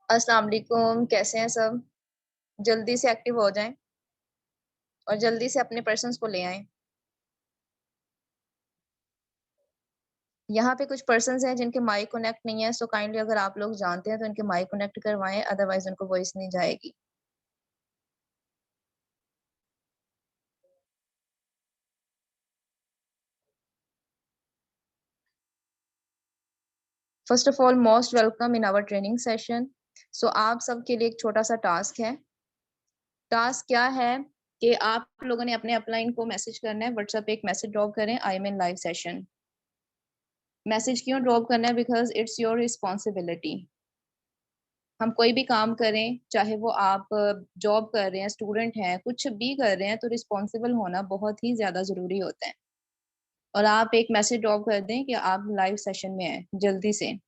अस्सलाम वालेकुम, कैसे हैं सब? जल्दी से एक्टिव हो जाएँ और जल्दी से अपने पर्सन्स को ले आएँ। यहाँ पे कुछ पर्सन्स हैं जिनके माइक कनेक्ट नहीं है, सो काइंडली अगर आप लोग जानते हैं तो इनके माइक कनेक्ट करवाएँ, अदरवाइज़ उनको वॉइस नहीं जाएगी। First of all most welcome in our training session. So आप सबके लिए एक छोटा-सा टास्क है। टास्क क्या है कि आप लोगों ने अपने अपलाइन को मैसेज करना है, व्हाट्सएप पे एक मैसेज ड्रॉप करें, I am in live session. Message क्यों ड्रॉप करना है? Because it's your responsibility. हम कोई भी काम करें, चाहे वो आप जॉब कर रहे हैं, स्टूडेंट हैं, कुछ भी कर रहे हैं, तो रिस्पॉन्सिबल होना बहुत ही ज़्यादा ज़रूरी होता है। और आप एक मैसेज ड्रॉप कर दें कि आप लाइव सेशन में हैं, जल्दी से।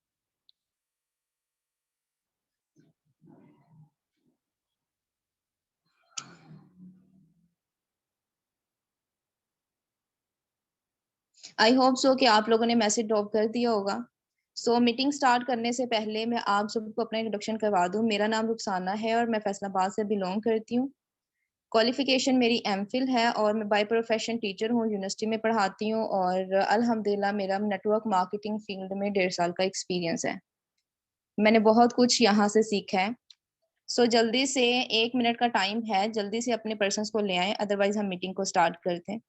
आई होप सो कि आप लोगों ने मैसेज ड्रॉप कर दिया होगा। सो मीटिंग स्टार्ट करने से पहले मैं आप सबको अपना इंट्रोडक्शन करवा दूँ। मेरा नाम रुखसाना है और मैं फैसलाबाद से बिलॉन्ग करती हूँ। क्वालिफ़िकेशन मेरी एमफ़िल है और मैं बाय प्रोफ़ेशन टीचर हूँ, यूनिवर्सिटी में पढ़ाती हूँ और अल्हम्दुलिल्लाह मेरा नेटवर्क मार्केटिंग फ़ील्ड में 1.5 साल का एक्सपीरियंस है। मैंने बहुत कुछ यहाँ से सीखा है। सो जल्दी से 1 मिनट का टाइम है, जल्दी से अपने पर्सन्स को ले आएँ, अदरवाइज़ हम मीटिंग को स्टार्ट करते हैं।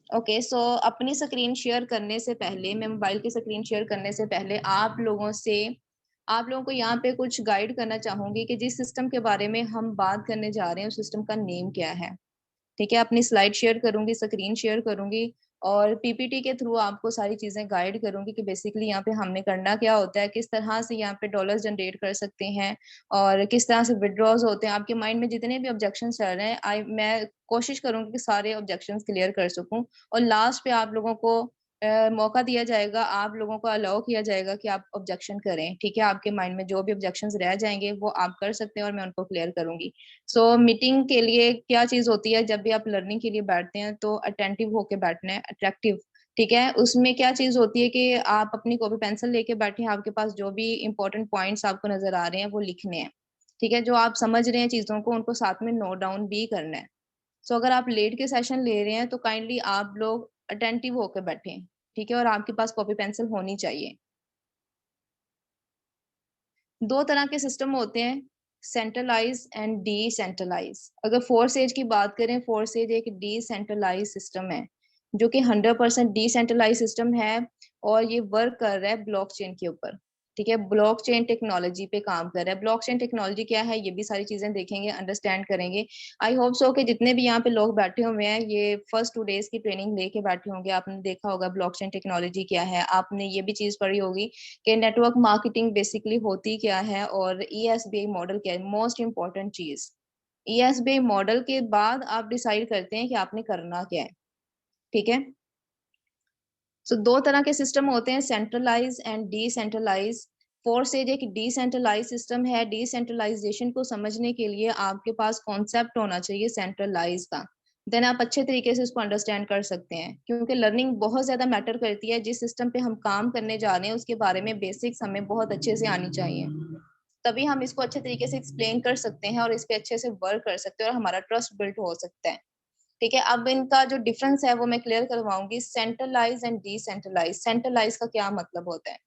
ओके, सो अपनी स्क्रीन शेयर करने से पहले, मैं मोबाइल की स्क्रीन शेयर करने से पहले आप लोगों को यहाँ पे कुछ गाइड करना चाहूँगी कि जिस सिस्टम के बारे में हम बात करने जा रहे हैं, उस सिस्टम का नेम क्या है? ठीक है, अपनी स्लाइड शेयर करूँगी, स्क्रीन शेयर करूँगी और पीपीटी के थ्रू आपको सारी चीज़ें गाइड करूँगी कि बेसिकली यहाँ पे हमने करना क्या होता है, किस तरह से यहाँ पे डॉलर्स जनरेट कर सकते हैं और किस तरह से विथड्रॉज़ होते हैं। आपके माइंड में जितने भी ऑब्जेक्शंस चल रहे हैं, मैं कोशिश करूँगी कि सारे ऑब्जेक्शंस क्लियर कर सकूँ और लास्ट पे आप लोगों को मौका दिया जाएगा, आप लोगों को अलाउ किया जाएगा कि आप ऑब्जेक्शन करें, ठीक है? आपके माइंड में जो भी ऑब्जेक्शंस रह जाएँगे, वो आप कर सकते हैं और मैं उनको क्लियर करूँगी। सो मीटिंग के लिए क्या चीज़ होती है जब भी आप लर्निंग के लिए बैठते हैं तो अटेंटिव होके बैठना है, अट्रैक्टिव, ठीक है? उसमें क्या चीज़ होती है कि आप अपनी कॉपी पेंसिल लेके बैठे हैं, आपके पास जो भी इम्पोर्टेंट पॉइंट्स आपको नज़र आ रहे हैं वो लिखने हैं, ठीक है? जो आप समझ रहे हैं चीज़ों को उनको साथ में नोट डाउन भी करना है। सो अगर आप लेट के सेशन ले रहे हैं तो काइंडली आप लोग अटेंटिव होके बैठें, ठीक है? और आपके पास कॉपी पेंसिल होनी चाहिए। 2 तरह के सिस्टम होते हैं, सेंट्रलाइज़ एंड डिसेंट्रलाइज़। अगर फोर्स एज की बात करें, फोर्स एज एक डिसेंट्रलाइज़ सिस्टम है, जो कि 100% डिसेंट्रलाइज़ सिस्टम है और ये वर्क कर रहा है ब्लॉकचेन के ऊपर, ठीक है? ब्लॉकचेन टेक्नोलॉजी पे काम कर रहा है। ब्लॉकचेन टेक्नोलॉजी क्या है, ये भी सारी चीज़ें देखेंगे, अंडरस्टैंड करेंगे। आई होप सो कि जितने भी यहाँ पे लोग बैठे हुए हैं, ये फर्स्ट 2 डेज़ की ट्रेनिंग लेके बैठे होंगे। आपने देखा होगा ब्लॉकचेन टेक्नोलॉजी क्या है, आपने ये भी चीज़ पढ़ी होगी कि नेटवर्क मार्केटिंग बेसिकली होती क्या है और ईएसबीआई मॉडल क्या है, मोस्ट इम्पोर्टेंट चीज़। ईएसबीआई मॉडल के बाद आप डिसाइड करते हैं कि आपने करना क्या है, ठीक है? सो 2 तरह के सिस्टम होते हैं, सेंट्रलाइज़ एंड डिसेंट्रलाइज़। फोर्सेज एक डिसेंट्रलाइज़ सिस्टम है, डिसेंट्रलाइज़ेशन को समझने के लिए आपके पास कॉन्सेप्ट होना चाहिए सेंट्रलाइज़ का। देन आप अच्छे तरीके से उसको अंडरस्टैंड कर सकते हैं, क्योंकि लर्निंग बहुत ज़्यादा मैटर करती है। जिस सिस्टम पे हम काम करने जा रहे हैं, उसके बारे में बेसिक्स हमें बहुत अच्छे से आनी चाहिए। तभी हम इसको अच्छे तरीके से एक्सप्लेन कर सकते हैं और इस पे अच्छे से वर्क कर सकते हैं और हमारा ट्रस्ट बिल्ड हो सकता है। ठीक है, अब इनका जो डिफरेंस है वो मैं क्लियर करवाऊँगी, सेंट्रलाइज़ एंड डिसेंट्रलाइज़। सेंट्रलाइज़ का क्या मतलब होता है?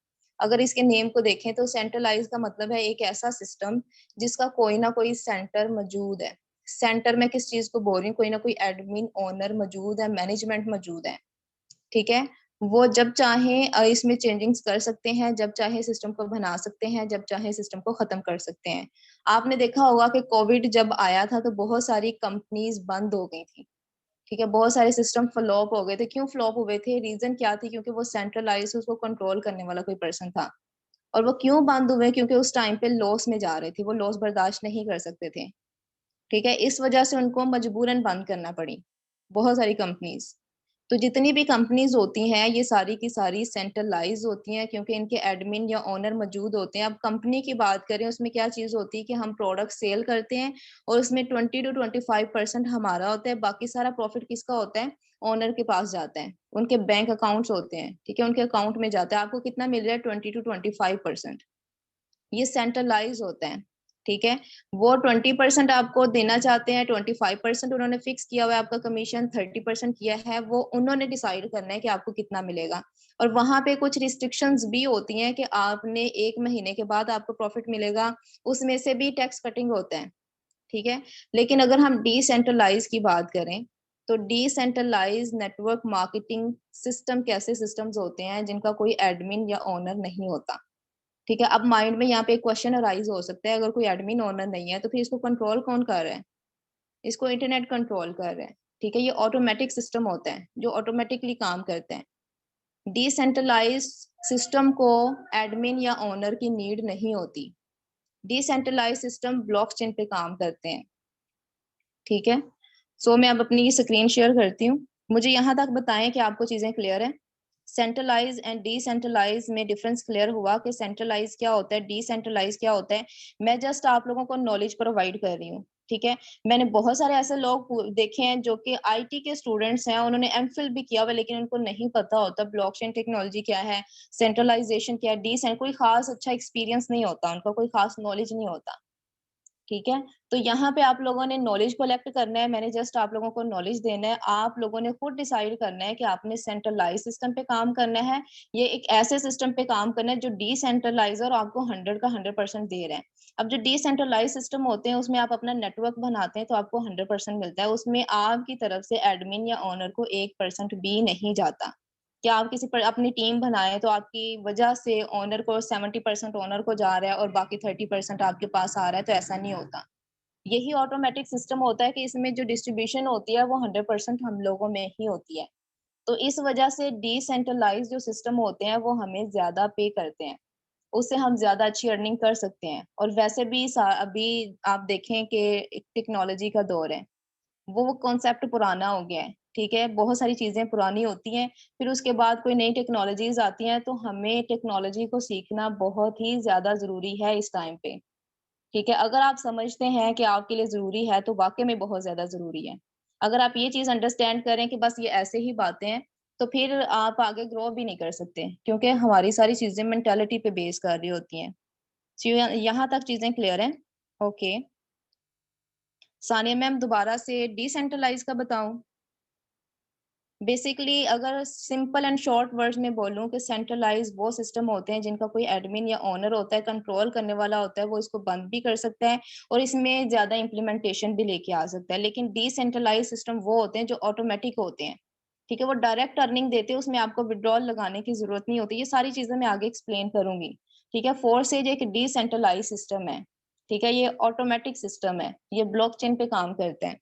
अगर इसके नेम को देखें तो सेंट्रलाइज़ का मतलब है एक ऐसा सिस्टम जिसका कोई ना कोई सेंटर मौजूद है। सेंटर मैं किस चीज़ को बोल रही हूँ, कोई ना कोई एडमिन, ओनर मौजूद है, मैनेजमेंट मौजूद है, ठीक है? वो जब चाहें इसमें चेंजिंग्स कर सकते हैं, जब चाहे सिस्टम को बना सकते हैं, जब चाहे सिस्टम को खत्म कर सकते हैं। आपने देखा होगा कि कोविड जब आया था तो बहुत सारी कंपनीज़ बंद हो गई थी। ठीक है, बहुत सारे सिस्टम फ्लॉप हो गए थे। क्यों फ्लॉप हुए थे? रीज़न क्या थी? क्योंकि वो सेंट्रलाइज़ उसको कंट्रोल करने वाला कोई पर्सन था। और वो क्यों बंद हुए? क्योंकि उस टाइम पे लॉस में जा रहे थे, वो लॉस बर्दाश्त नहीं कर सकते थे। ठीक है? इस वजह से उनको मजबूरन बंद करना पड़ी, बहुत सारी कंपनीज़। तो जितनी भी कंपनीज होती हैं ये सारी की सारी सेंट्रलाइज होती हैं क्योंकि इनके एडमिन या ओनर मौजूद होते हैं। अब कंपनी की बात करें उसमें क्या चीज होती है कि हम प्रोडक्ट सेल करते हैं और उसमें 20 to 25% हमारा होता है, बाकी सारा प्रॉफिट किसका होता है? ओनर के पास जाता है, उनके बैंक अकाउंट्स होते हैं, ठीक है, उनके अकाउंट में जाता है। आपको कितना मिल रहा है? 20 to 25%। ये सेंट्रलाइज होता है, ठीक है। वो 20% आपको देना चाहते हैं, 25% उन्होंने फिक्स किया हुआ है आपका कमीशन, 30% किया है वो उन्होंने डिसाइड करना है कि आपको कितना मिलेगा। और वहां पे कुछ रिस्ट्रिक्शंस भी होती हैं कि आपने 1 महीने के बाद आपको प्रॉफिट मिलेगा, उसमें से भी टैक्स कटिंग होता है, ठीक है। लेकिन अगर हम डिसेंट्रलाइज की बात करें तो डिसेंट्रलाइज नेटवर्क मार्केटिंग सिस्टम कैसे सिस्टम्स होते हैं जिनका कोई एडमिन या ओनर नहीं होता, ठीक है। अब माइंड में यहाँ पे एक क्वेश्चन अराइज हो सकता है, अगर कोई एडमिन ओनर नहीं है तो फिर इसको कंट्रोल कौन कर रहा है? इसको इंटरनेट कंट्रोल कर रहा है, ठीक है। ये ऑटोमेटिक सिस्टम होता है जो ऑटोमेटिकली काम करते हैं। डिसेंट्रलाइज सिस्टम को एडमिन या ओनर की नीड नहीं होती। डिसेंट्रलाइज सिस्टम ब्लॉकचेन पे काम करते हैं, ठीक है। सो मैं अब अपनी स्क्रीन शेयर करती हूँ। मुझे यहाँ तक बताएं कि आपको चीजें क्लियर है। सेंट्रलाइज एंड डिसेंट्रलाइज में डिफरेंस क्लियर हुआ कि सेंट्रलाइज क्या होता है, डिसेंट्रलाइज क्या होता है। मैं जस्ट आप लोगों को नॉलेज प्रोवाइड कर रही हूँ, ठीक है। मैंने बहुत सारे ऐसे लोग देखे हैं जो कि आईटी के स्टूडेंट्स हैं, उन्होंने एमफिल भी किया हुआ लेकिन उनको नहीं पता होता ब्लॉकचेन टेक्नोलॉजी क्या है, सेंट्रलाइजेशन क्या है, डिसेंट कोई खास अच्छा एक्सपीरियंस नहीं होता उनका, कोई खास नॉलेज नहीं होता, ठीक है। तो यहाँ पे आप लोगों ने नॉलेज कलेक्ट करना है, मैंने जस्ट आप लोगों को नॉलेज देना है। आप लोगों ने खुद डिसाइड करना है कि आपने सेंट्रलाइज सिस्टम पे काम करना है, ये एक ऐसे सिस्टम पे काम करना है जो डिसेंट्रलाइजर आपको 100 का 100% दे रहे हैं। अब जो डिसेंट्रलाइज सिस्टम होते हैं उसमें आप अपना नेटवर्क बनाते हैं तो आपको 100% मिलता है, उसमें आपकी तरफ से एडमिन या ओनर को 1% भी नहीं जाता। क्या आप किसी पर अपनी टीम बनाए तो आपकी वजह से ओनर को 70% ओनर को जा रहा है और बाकी 30% आपके पास आ रहा है, तो ऐसा नहीं होता। यही ऑटोमेटिक सिस्टम होता है कि इसमें जो डिस्ट्रीब्यूशन होती है वो 100% हम लोगों में ही होती है। तो इस वजह से डिसेंट्रलाइज जो सिस्टम होते हैं वो हमें ज्यादा पे करते हैं, उससे हम ज्यादा अच्छी अर्निंग कर सकते हैं। और वैसे भी अभी आप देखें कि टेक्नोलॉजी का दौर है, वो कॉन्सेप्ट पुराना हो गया है, ठीक है। बहुत सारी चीजें पुरानी होती हैं, फिर उसके बाद कोई नई टेक्नोलॉजीज आती हैं, तो हमें टेक्नोलॉजी को सीखना बहुत ही ज्यादा जरूरी है इस टाइम पे, ठीक है। अगर आप समझते हैं कि आपके लिए जरूरी है तो वाकई में बहुत ज्यादा जरूरी है। अगर आप ये चीज अंडरस्टैंड करें कि बस ये ऐसे ही बातें हैं, तो फिर आप आगे ग्रो भी नहीं कर सकते क्योंकि हमारी सारी चीजें मेंटालिटी पे बेस कर रही होती हैं। So, यहाँ तक चीजें क्लियर हैं? ओके। सानिया मैम दोबारा से डिसेंट्रलाइज का बताऊं? बेसिकली अगर सिंपल एंड शॉर्ट वर्ड्स में बोलूं कि सेंट्रलाइज वो सिस्टम होते हैं जिनका कोई एडमिन या ओनर होता है, कंट्रोल करने वाला होता है, वो इसको बंद भी कर सकता है और इसमें ज्यादा इम्प्लीमेंटेशन भी लेके आ सकता है। लेकिन डिसेंट्रलाइज सिस्टम वो होते हैं जो ऑटोमेटिक होते हैं, ठीक है। वो डायरेक्ट अर्निंग देते हैं, उसमें आपको विड्रॉल लगाने की जरूरत नहीं होती। ये सारी चीजें मैं आगे एक्सप्लेन करूंगी, ठीक है। फोर्सेज एक डिसेंट्रलाइज सिस्टम है, ठीक है। ये ऑटोमेटिक सिस्टम है, ये ब्लॉकचेन पे काम करते हैं।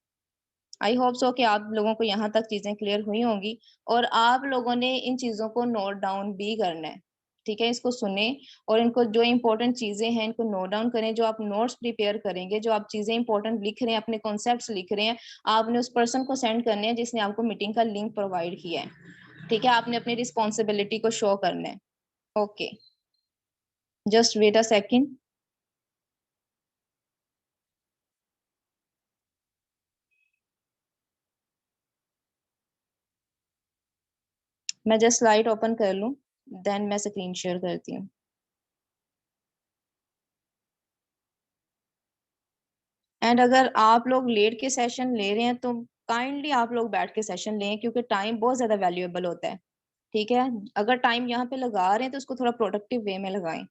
आई होप सो कि आप लोगों को यहाँ तक चीजें क्लियर हुई होंगी और आप लोगों ने इन चीजों को नोट डाउन भी करना है, ठीक है। इसको सुने और इनको जो इंपॉर्टेंट चीजें हैं इनको नोट डाउन करें। जो आप नोट्स प्रिपेयर करेंगे, जो आप चीजें इंपॉर्टेंट लिख रहे हैं, अपने कॉन्सेप्ट्स लिख रहे हैं, आपने उस पर्सन को सेंड करने हैं जिसने आपको मीटिंग का लिंक प्रोवाइड किया है, ठीक है। आपने अपनी रिस्पॉन्सिबिलिटी को शो करना है। Okay, just wait a second. मैं जस्ट स्लाइड ओपन कर लूं, देन मैं स्क्रीन शेयर करती हूँ। एंड अगर आप लोग लेट के सेशन ले रहे हैं तो काइंडली आप लोग बैठ के सेशन लें क्योंकि टाइम बहुत ज्यादा वैल्यूएबल होता है, ठीक है। अगर टाइम यहाँ पे लगा रहे हैं तो उसको थोड़ा प्रोडक्टिव वे में लगाएं।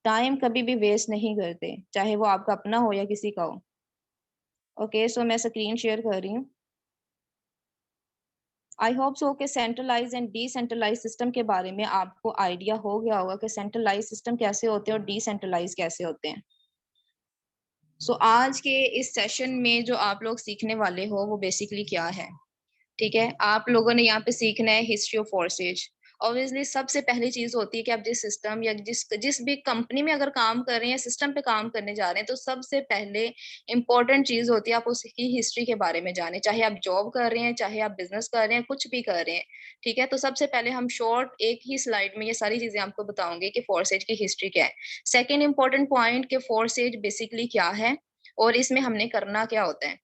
टाइम कभी भी वेस्ट नहीं करते, चाहे वो आपका अपना हो या किसी का हो। ओके, सो मैं स्क्रीन शेयर कर रही हूँ। आई होप सो कि सेंट्रलाइज एंड डिसेंट्रलाइज सिस्टम के बारे में आपको आइडिया हो गया होगा कि सेंट्रलाइज सिस्टम कैसे होते हैं और डिसेंट्रलाइज कैसे होते हैं। सो आज के इस सेशन में जो आप लोग सीखने वाले हो वो बेसिकली क्या है, ठीक है। आप लोगों ने यहाँ पे सीखना है हिस्ट्री ऑफ फोर्सेज ऑब्वियसली सबसे पहली चीज होती है कि आप जिस सिस्टम या जिस जिस भी कंपनी में अगर काम कर रहे हैं, सिस्टम पे काम करने जा रहे हैं, तो सबसे पहले इंपॉर्टेंट चीज होती है आप उसकी हिस्ट्री के बारे में जाने, चाहे आप जॉब कर रहे हैं, चाहे आप बिजनेस कर रहे हैं, कुछ भी कर रहे हैं। ठीक है, तो सबसे पहले हम शॉर्ट एक ही स्लाइड में ये सारी चीजें आपको बताऊंगे कि फोर्सेज की हिस्ट्री क्या है। सेकेंड इंपॉर्टेंट पॉइंट कि फोर्सेज बेसिकली क्या है और इसमें हमने करना क्या होता है।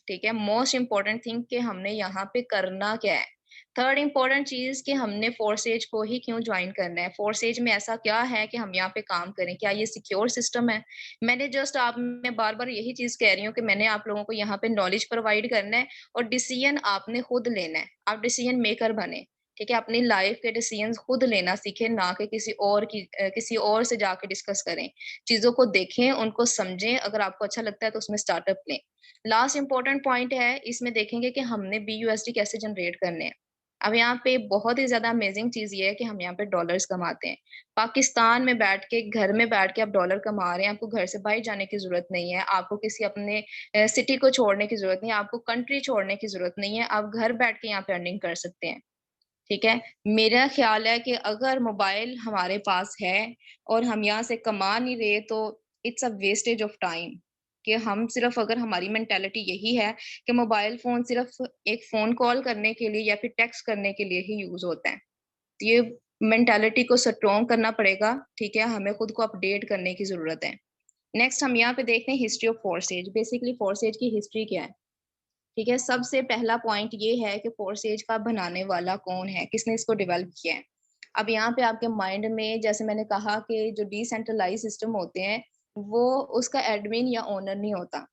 ठीक है, मोस्ट इंपॉर्टेंट थिंग कि हमने यहाँ पे करना क्या है। थर्ड इंपॉर्टेंट चीज कि हमने फोर्सेज को ही क्यों ज्वाइन करना है, फोर्सेज में ऐसा क्या है कि हम यहाँ पे काम करें, क्या ये सिक्योर सिस्टम है। मैंने जस्ट आप मैं बार बार यही चीज कह रही हूँ कि मैंने आप लोगों को यहाँ पे नॉलेज प्रोवाइड करना है और डिसीजन आपने खुद लेना है, आप डिसीजन मेकर बने। ठीक है, अपनी लाइफ के डिसीजंस खुद लेना सीखें, ना कि किसी और से जाके डिस्कस करें। चीजों को देखें, उनको समझें, अगर आपको अच्छा लगता है तो उसमें स्टार्टअप लें। लास्ट इंपॉर्टेंट पॉइंट है, इसमें देखेंगे कि हमने BUSD कैसे जनरेट करने हैं। अब यहाँ पे बहुत ही ज्यादा अमेजिंग चीज ये है कि हम यहाँ पे डॉलर्स कमाते हैं। पाकिस्तान में बैठ के, घर में बैठ के आप डॉलर कमा रहे हैं, आपको घर से बाहर जाने की जरूरत नहीं है, आपको किसी अपने सिटी को छोड़ने की जरूरत नहीं है, आपको कंट्री छोड़ने की जरूरत नहीं है, आप घर बैठ के यहाँ पे अर्निंग कर सकते हैं। ठीक है, मेरा ख्याल है कि अगर मोबाइल हमारे पास है और हम यहाँ से कमा नहीं रहे, तो it's a wastage of time. कि हम सिर्फ, अगर हमारी मेंटेलिटी यही है कि मोबाइल फोन सिर्फ एक फोन कॉल करने के लिए या फिर टेक्स्ट करने के लिए ही यूज होता है, तो ये मेंटेलिटी को स्ट्रॉन्ग करना पड़ेगा। ठीक है, हमें खुद को अपडेट करने की जरूरत है। नेक्स्ट हम यहाँ पे देखते हैं history of forces. Basically forces की हिस्ट्री क्या है। ठीक है, सबसे पहला पॉइंट ये है कि फोर्सेज का बनाने वाला कौन है, किसने इसको डेवलप किया है। अब यहाँ पे आपके माइंड में, जैसे मैंने कहा कि जो डिसेंट्रलाइज सिस्टम होते हैं, वो उसका एडमिन या ओनर नहीं होता।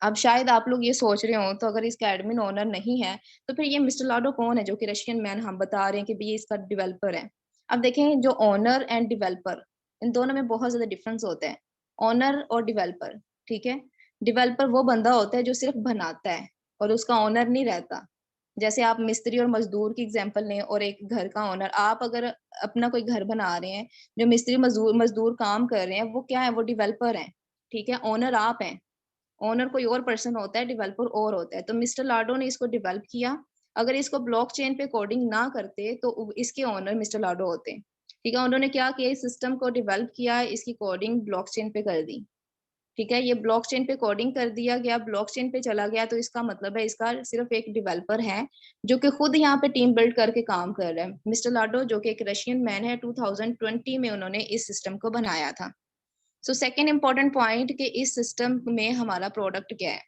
अब शायद आप लोग ये सोच रहे हो, तो अगर इसका एडमिन ओनर नहीं है, तो फिर ये मिस्टर लाडो कौन है, जो कि रशियन मैन हम बता रहे हैं कि भाई ये इसका डेवलपर है। अब देखें, जो ओनर एंड डेवलपर, इन दोनों में बहुत ज्यादा डिफरेंस होता है। ओनर और डेवलपर, ठीक है, डेवलपर वो बंदा होता है जो सिर्फ बनाता है और उसका ओनर नहीं रहता। जैसे आप मिस्त्री और मजदूर की एग्जांपल लें और एक घर का ओनर, आप अगर अपना कोई घर बना रहे हैं, जो मिस्त्री मजदूर मजदूर काम कर रहे हैं, वो क्या है, वो डेवलपर है। ठीक है, ओनर आप हैं। ओनर कोई और पर्सन होता है, डेवलपर और होता है। तो मिस्टर लाडो ने इसको डेवलप किया। अगर इसको ब्लॉकचेन पे कोडिंग ना करते, तो इसके ओनर मिस्टर लाडो होते। ठीक है, उन्होंने क्या किया, इस सिस्टम को डेवलप किया, इसकी कोडिंग ब्लॉकचेन पे कर दी। ठीक है, ये ब्लॉकचेन पे कोडिंग कर दिया गया, ब्लॉकचेन पे चला गया, तो इसका मतलब है इसका सिर्फ एक डेवलपर है जो कि खुद यहाँ पे टीम बिल्ड करके काम कर रहा है। मिस्टर लाडो जो कि एक रशियन मैन है, 2020 में उन्होंने इस सिस्टम को बनाया था। सो सेकेंड इंपॉर्टेंट पॉइंट कि इस सिस्टम में हमारा प्रोडक्ट क्या है।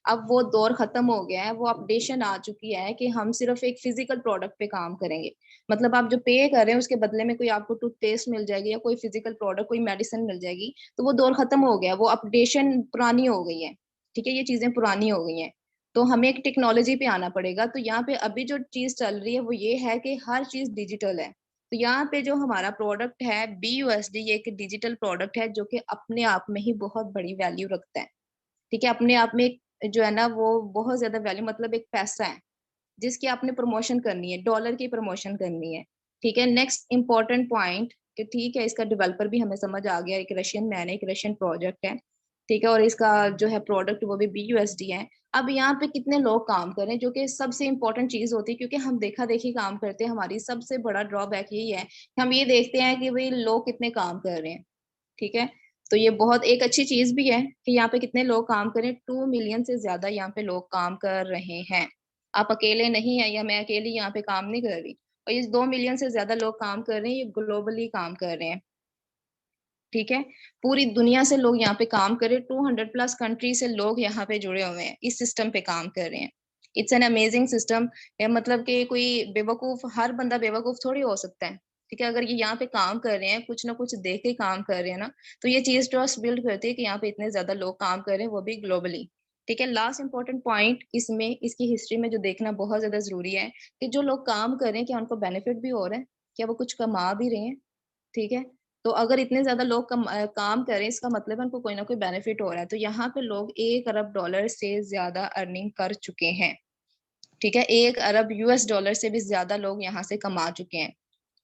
अब वो दौर खत्म हो गया है, वो अपडेशन आ चुकी है कि हम सिर्फ एक फिजिकल प्रोडक्ट पे काम करेंगे। मतलब आप जो पे कर रहे हैं उसके बदले में कोई आपको टूथपेस्ट मिल जाएगी या कोई फिजिकल प्रोडक्ट, कोई मेडिसिन मिल जाएगी, तो वो दौर खत्म हो गया, वो अपडेशन पुरानी हो गई है। ठीक है, ये चीजें पुरानी हो गई हैं, तो हमें एक टेक्नोलॉजी पे आना पड़ेगा। तो यहाँ पे अभी जो चीज चल रही है वो ये है कि हर चीज डिजिटल है। तो यहाँ पे जो हमारा प्रोडक्ट है BUSD, ये एक डिजिटल प्रोडक्ट है जो कि अपने आप में ही बहुत बड़ी वैल्यू रखता है। ठीक है, अपने आप में जो है ना, वो बहुत ज्यादा वैल्यू, मतलब एक पैसा है जिसकी आपने प्रमोशन करनी है, डॉलर की प्रमोशन करनी है। ठीक है, नेक्स्ट इंपॉर्टेंट पॉइंट कि ठीक है, इसका डेवलपर भी हमें समझ आ गया, एक रशियन मैन है, एक रशियन प्रोजेक्ट है। ठीक है, और इसका जो है प्रोडक्ट वो भी BUSD है। अब यहाँ पे कितने लोग काम कर रहे हैं, जो कि सबसे इंपॉर्टेंट चीज होती है, क्योंकि हम देखा देखी काम करते हैं। हमारी सबसे बड़ा ड्रॉबैक यही है कि हम ये देखते हैं कि भाई लोग कितने काम कर रहे हैं। ठीक है, तो ये बहुत एक अच्छी चीज भी है कि यहाँ पे कितने लोग काम कर रहे हैं, 2 मिलियन से ज्यादा यहाँ पे लोग काम कर रहे हैं। आप अकेले नहीं है, या मैं अकेली यहाँ पे काम नहीं कर रही। और ये 2 मिलियन से ज्यादा लोग काम कर रहे हैं, ये ग्लोबली काम कर रहे हैं। ठीक है, पूरी दुनिया से लोग यहाँ पे काम कर रहे हैं, 200+ कंट्री से लोग यहाँ पे जुड़े हुए हैं, इस सिस्टम पे काम कर रहे हैं। It's an amazing system. मतलब कि कोई बेवकूफ, हर बंदा बेवकूफ थोड़ी हो सकता है। ठीक है, अगर ये यहाँ पे काम कर रहे हैं, कुछ ना कुछ देख के काम कर रहे हैं ना, तो ये चीज ट्रस्ट बिल्ड करती है कि यहाँ पे इतने ज्यादा लोग काम कर रहे हैं, वो भी ग्लोबली। ठीक है, लास्ट इंपॉर्टेंट पॉइंट इसमें, इसकी हिस्ट्री में जो देखना बहुत ज्यादा जरूरी है कि जो लोग काम कर रहे हैं, क्या उनको बेनिफिट भी हो रहा है, क्या वो कुछ कमा भी रहे हैं। ठीक है, तो अगर इतने ज्यादा लोग काम करें, इसका मतलब है उनको कोई ना कोई बेनिफिट हो रहा है। तो यहाँ पे लोग $1 अरब से ज्यादा अर्निंग कर चुके हैं। ठीक है, $1 अरब से भी ज्यादा लोग यहाँ से कमा चुके हैं।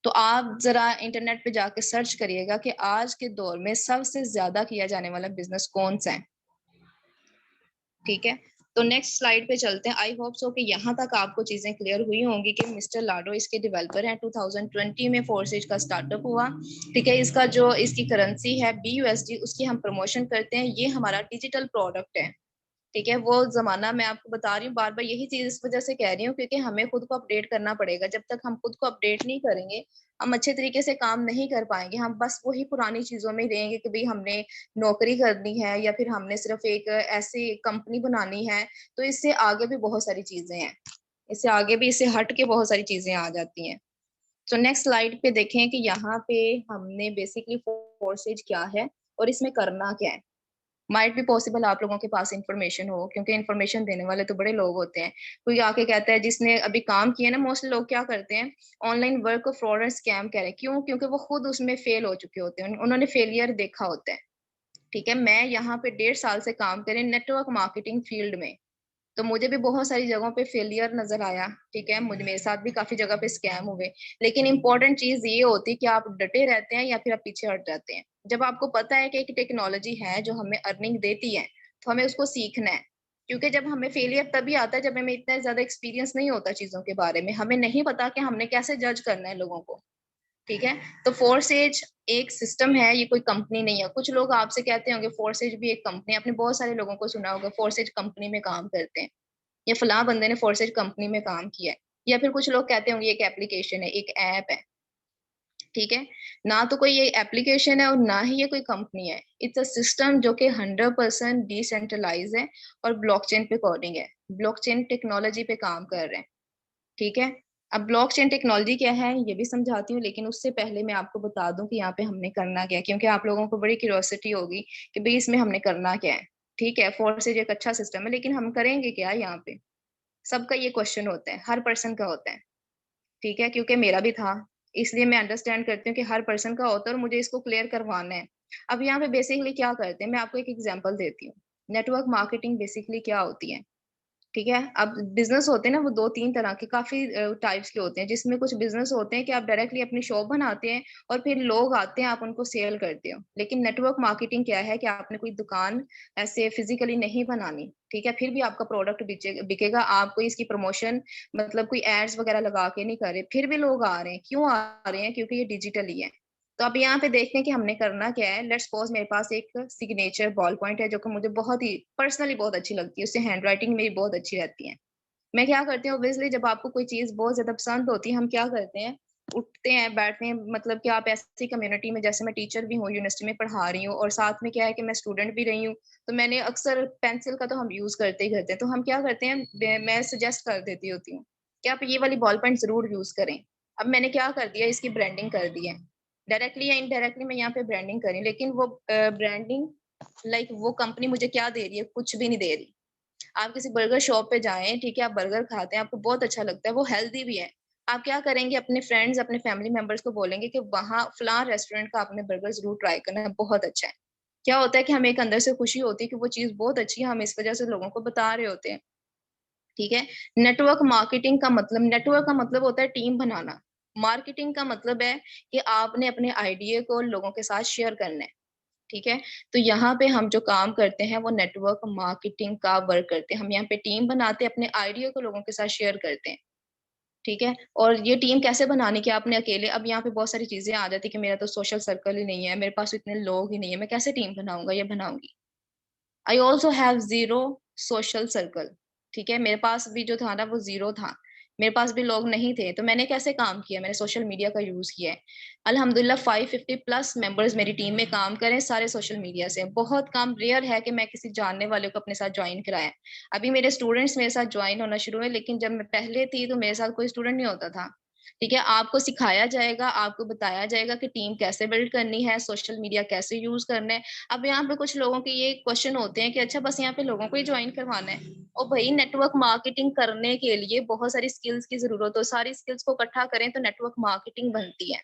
तो आप जरा इंटरनेट पे जाके सर्च करिएगा कि आज के दौर में सबसे ज्यादा किया जाने वाला बिजनेस कौन सा है। ठीक है, तो नेक्स्ट स्लाइड पे चलते हैं। आई होप सो कि यहाँ तक आपको चीजें क्लियर हुई होंगी कि मिस्टर लाडो इसके डेवलपर हैं। 2020 में फोर्सेज का स्टार्टअप हुआ, ठीक है। इसका जो इसकी करेंसी है BUSD, उसकी हम प्रमोशन करते हैं। ये हमारा डिजिटल प्रोडक्ट है, ठीक है। वो जमाना मैं आपको बता रही हूँ, बार बार यही चीज इस वजह से कह रही हूँ क्योंकि हमें खुद को अपडेट करना पड़ेगा। जब तक हम खुद को अपडेट नहीं करेंगे, हम अच्छे तरीके से काम नहीं कर पाएंगे। हम बस वही पुरानी चीजों में रहेंगे कि भाई हमने नौकरी करनी है या फिर हमने सिर्फ एक ऐसी कंपनी बनानी है। तो इससे आगे भी बहुत सारी चीजें हैं, इससे आगे भी, इससे हट के बहुत सारी चीजें आ जाती हैं। तो नेक्स्ट स्लाइड पे देखें कि यहाँ पे हमने बेसिकली फोर्सेज क्या है और इसमें करना क्या है। माइट भी पॉसिबल आप लोगों के पास इंफॉर्मेशन हो, क्योंकि इंफॉर्मेशन देने वाले तो बड़े लोग होते हैं। कोई आके कहता है, जिसने अभी काम किया ना, मोस्टली लोग क्या करते हैं, ऑनलाइन वर्क को फ्रॉड और स्कैम कह रहे हैं। क्यों? क्योंकि वो खुद उसमें फेल हो चुके होते हैं, उन्होंने फेलियर देखा होता है, ठीक है। मैं यहाँ पे 1.5 साल से काम करें नेटवर्क मार्केटिंग फील्ड में, तो मुझे भी बहुत सारी जगहों पे फेलियर नजर आया, ठीक है। मुझे, मेरे साथ भी काफी जगह पे स्कैम हुए। लेकिन इंपॉर्टेंट चीज ये होती है कि आप डटे रहते हैं या फिर आप पीछे हट जाते हैं। जब आपको पता है कि एक टेक्नोलॉजी है जो हमें अर्निंग देती है, तो हमें उसको सीखना है। क्योंकि जब हमें फेलियर तभी आता है जब हमें इतना ज्यादा एक्सपीरियंस नहीं होता चीजों के बारे में, हमें नहीं पता कि हमने कैसे जज करना है लोगों को, ठीक है। तो फोर्सेज एक सिस्टम है, ये कोई कंपनी नहीं है। कुछ लोग आपसे कहते होंगे फोर्सेज भी एक कंपनी है, आपने बहुत सारे लोगों को सुना होगा फोर्सेज कंपनी में काम करते हैं, या फलां बंदे ने फोर्सेज कंपनी में काम किया है। या फिर कुछ लोग कहते होंगे एक एप्लीकेशन है, एक ऐप है, ठीक है। ना तो कोई ये एप्लीकेशन है और ना ही ये कोई कंपनी है। इट्स अ सिस्टम जो कि 100% डिसेंट्रलाइज है और ब्लॉकचेन पे कोडिंग है, ब्लॉकचेन टेक्नोलॉजी पे काम कर रहे हैं, ठीक है। अब ब्लॉकचेन टेक्नोलॉजी क्या है ये भी समझाती हूँ, लेकिन उससे पहले मैं आपको बता दूं कि यहाँ पे हमने करना क्या है, क्योंकि आप लोगों को बड़ी क्यूरियोसिटी होगी कि भाई इसमें हमने करना क्या है। ठीक है, फोर्सेज एक अच्छा सिस्टम है, लेकिन हम करेंगे क्या यहाँ पे? सबका ये क्वेश्चन होता है, हर पर्सन का होता है, ठीक है। क्योंकि मेरा भी था, इसलिए मैं अंडरस्टैंड करती हूँ कि हर पर्सन का होता है और मुझे इसको क्लियर करवाना है। अब यहाँ पे बेसिकली क्या करते हैं, मैं आपको एक एग्जांपल देती हूँ। नेटवर्क मार्केटिंग बेसिकली क्या होती है, ठीक है। अब बिजनेस होते हैं ना, वो 2-3 तरह के, काफी टाइप्स के होते हैं। जिसमें कुछ बिजनेस होते हैं कि आप डायरेक्टली अपनी शॉप बनाते हैं और फिर लोग आते हैं, आप उनको सेल करते हो। लेकिन नेटवर्क मार्केटिंग क्या है कि आपने कोई दुकान ऐसे फिजिकली नहीं बनानी, ठीक है। फिर भी आपका प्रोडक्ट बिकेगा, आप कोई इसकी प्रमोशन, मतलब कोई एड्स वगैरह लगा के नहीं कर रहे, फिर भी लोग आ रहे हैं। क्यों आ रहे हैं? क्योंकि ये डिजिटली है। तो अब यहाँ पे देखते हैं कि हमने करना क्या है। लेट्स सपोज मेरे पास एक सिग्नेचर बॉल पॉइंट है जो कि मुझे बहुत ही पर्सनली बहुत अच्छी लगती है, उससे हैंड राइटिंग मेरी बहुत अच्छी रहती है। मैं क्या करती हूँ, ऑब्वियसली जब आपको कोई चीज बहुत ज्यादा पसंद होती है, हम क्या करते हैं, उठते हैं, बैठते हैं। मतलब कि आप ऐसी कम्युनिटी में, जैसे मैं टीचर भी हूँ, यूनिवर्सिटी में पढ़ा रही हूँ, और साथ में क्या है कि मैं स्टूडेंट भी रही हूँ। तो मैंने अक्सर पेंसिल का तो हम यूज करते ही करते हैं, तो हम क्या करते हैं, मैं सजेस्ट कर देती होती हूँ कि आप ये वाली बॉल पॉइंट जरूर यूज करें। अब मैंने क्या कर दिया, इसकी ब्रांडिंग कर दी है, डायरेक्टली या इनडायरेक्टली मैं यहाँ पे ब्रांडिंग करी, लेकिन वो ब्रांडिंग, लाइक वो कंपनी मुझे क्या दे रही है? कुछ भी नहीं दे रही। आप किसी बर्गर शॉप पे जाएं, ठीक है, आप बर्गर खाते हैं, आपको बहुत अच्छा लगता है, वो हेल्दी भी है। आप क्या करेंगे, अपने फ्रेंड्स, अपने फैमिली मेंबर्स को बोलेंगे कि वहाँ फलां रेस्टोरेंट का आपने बर्गर जरूर ट्राई करना है, बहुत अच्छा है। क्या होता है कि हमें एक अंदर से खुशी होती है कि वो चीज बहुत अच्छी है, हम इस वजह से लोगों को बता रहे होते हैं, ठीक है। नेटवर्क मार्केटिंग का मतलब, नेटवर्क का मतलब होता है टीम बनाना। मार्केटिंग का मतलब है कि आपने अपने आइडिया को लोगों के साथ शेयर करना है, ठीक है। तो यहाँ पे हम जो काम करते हैं वो नेटवर्क मार्केटिंग का वर्क करते हैं। हम यहाँ पे टीम बनाते हैं, अपने आइडिया को लोगों के साथ शेयर करते हैं, ठीक है। और ये टीम कैसे बनानी, कि आपने अकेले, अब यहाँ पे बहुत सारी चीजें आ जाती है कि मेरा तो सोशल सर्कल ही नहीं है, मेरे पास इतने लोग ही नहीं है, मैं कैसे टीम बनाऊंगा या बनाऊंगी। I also have zero social circle, ठीक है। मेरे पास भी जो था ना वो जीरो था, मेरे पास भी लोग नहीं थे। तो मैंने कैसे काम किया, मैंने सोशल मीडिया का यूज किया है। अल्हम्दुलिल्लाह 550 प्लस मेंबर्स मेरी टीम में काम करें, सारे सोशल मीडिया से। बहुत काम, रेयर है कि मैं किसी जानने वाले को अपने साथ ज्वाइन कराया। अभी मेरे स्टूडेंट्स मेरे साथ ज्वाइन होना शुरू हुए, लेकिन जब मैं पहले थी तो मेरे साथ कोई स्टूडेंट नहीं होता था, ठीक है। आपको सिखाया जाएगा, आपको बताया जाएगा कि टीम कैसे बिल्ड करनी है, सोशल मीडिया कैसे यूज करना है। अब यहाँ पे कुछ लोगों के ये क्वेश्चन होते हैं कि अच्छा बस यहाँ पे लोगों को ही ज्वाइन करवाना है। और भाई नेटवर्क मार्केटिंग करने के लिए बहुत सारी स्किल्स की जरूरत हो, सारी स्किल्स को इकट्ठा करें तो नेटवर्क मार्केटिंग बनती है।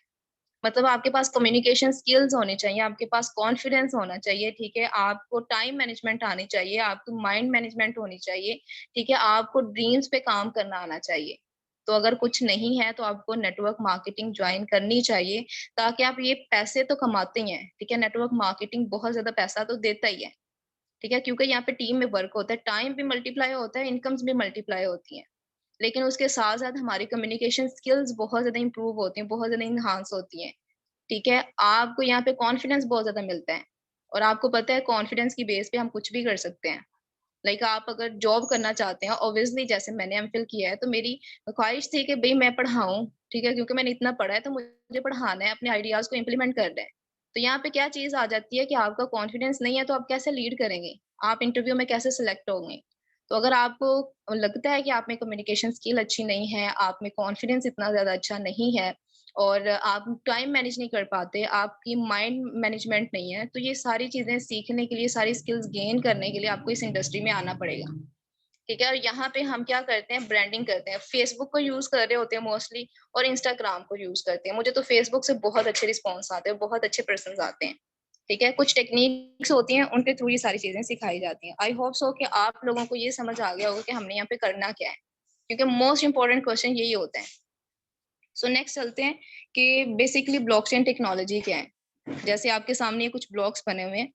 मतलब आपके पास कम्युनिकेशन स्किल्स होनी चाहिए, आपके पास कॉन्फिडेंस होना चाहिए, ठीक है। आपको टाइम मैनेजमेंट आनी चाहिए, आपको माइंड मैनेजमेंट होनी चाहिए, ठीक है। आपको ड्रीम्स पे काम करना आना चाहिए। तो अगर कुछ नहीं है तो आपको नेटवर्क मार्केटिंग ज्वाइन करनी चाहिए, ताकि आप, ये पैसे तो कमाते ही हैं, ठीक है, नेटवर्क मार्केटिंग बहुत ज्यादा पैसा तो देता ही है, ठीक है, क्योंकि यहाँ पे टीम में वर्क होता है, टाइम भी मल्टीप्लाई होता है, इनकम्स भी मल्टीप्लाई होती हैं। लेकिन उसके साथ-साथ हमारी कम्युनिकेशन स्किल्स बहुत ज़्यादा इम्प्रूव होती हैं, बहुत ज़्यादा एनहांस होती हैं। ठीक है? आपको यहाँ पे कॉन्फिडेंस बहुत ज़्यादा मिलता है और आपको पता है कॉन्फिडेंस की बेस पे हम कुछ भी कर सकते हैं। लाइक आप अगर जॉब करना चाहते हैं, ऑब्वियसली जैसे मैंने एमफिल किया है, तो मेरी ख्वाहिश थी कि भई मैं पढ़ाऊँ, ठीक है? क्योंकि मैंने इतना पढ़ा है तो मुझे पढ़ाना है, अपने आइडियाज़ को इम्प्लीमेंट करना है। तो यहाँ पे क्या चीज़ आ जाती है कि आपका कॉन्फिडेंस नहीं है तो आप कैसे लीड करेंगे? आप इंटरव्यू में कैसे सिलेक्ट होंगे? तो अगर आपको लगता है कि आप में कम्युनिकेशन स्किल अच्छी नहीं है, आप में कॉन्फिडेंस इतना ज़्यादा अच्छा नहीं है और आप टाइम मैनेज नहीं कर पाते, आपकी माइंड मैनेजमेंट नहीं है, तो ये सारी चीज़ें सीखने के लिए, सारी स्किल्स गेन करने के लिए आपको इस इंडस्ट्री में आना पड़ेगा। ठीक है? और यहाँ पे हम क्या करते हैं, ब्रांडिंग करते हैं। फेसबुक को यूज़ कर रहे होते हैं मोस्टली और इंस्टाग्राम को यूज़ करते हैं। मुझे तो फेसबुक से बहुत अच्छे रिस्पॉन्स आते हैं, बहुत अच्छे पर्सन्स आते हैं। ठीक है? कुछ टेक्निक्स होती हैं, उनके थ्रू ये सारी चीज़ें सिखाई जाती हैं। आई होप सो कि आप लोगों को ये समझ आ गया होगा कि हमने यहाँ पे करना क्या है। क्योंकि मोस्ट इम्पोर्टेंट क्वेश्चन यही होता है। सो नेक्स्ट चलते हैं कि बेसिकली ब्लॉकचेन टेक्नोलॉजी क्या है। जैसे आपके सामने ये कुछ ब्लॉक्स बने हुए हैं,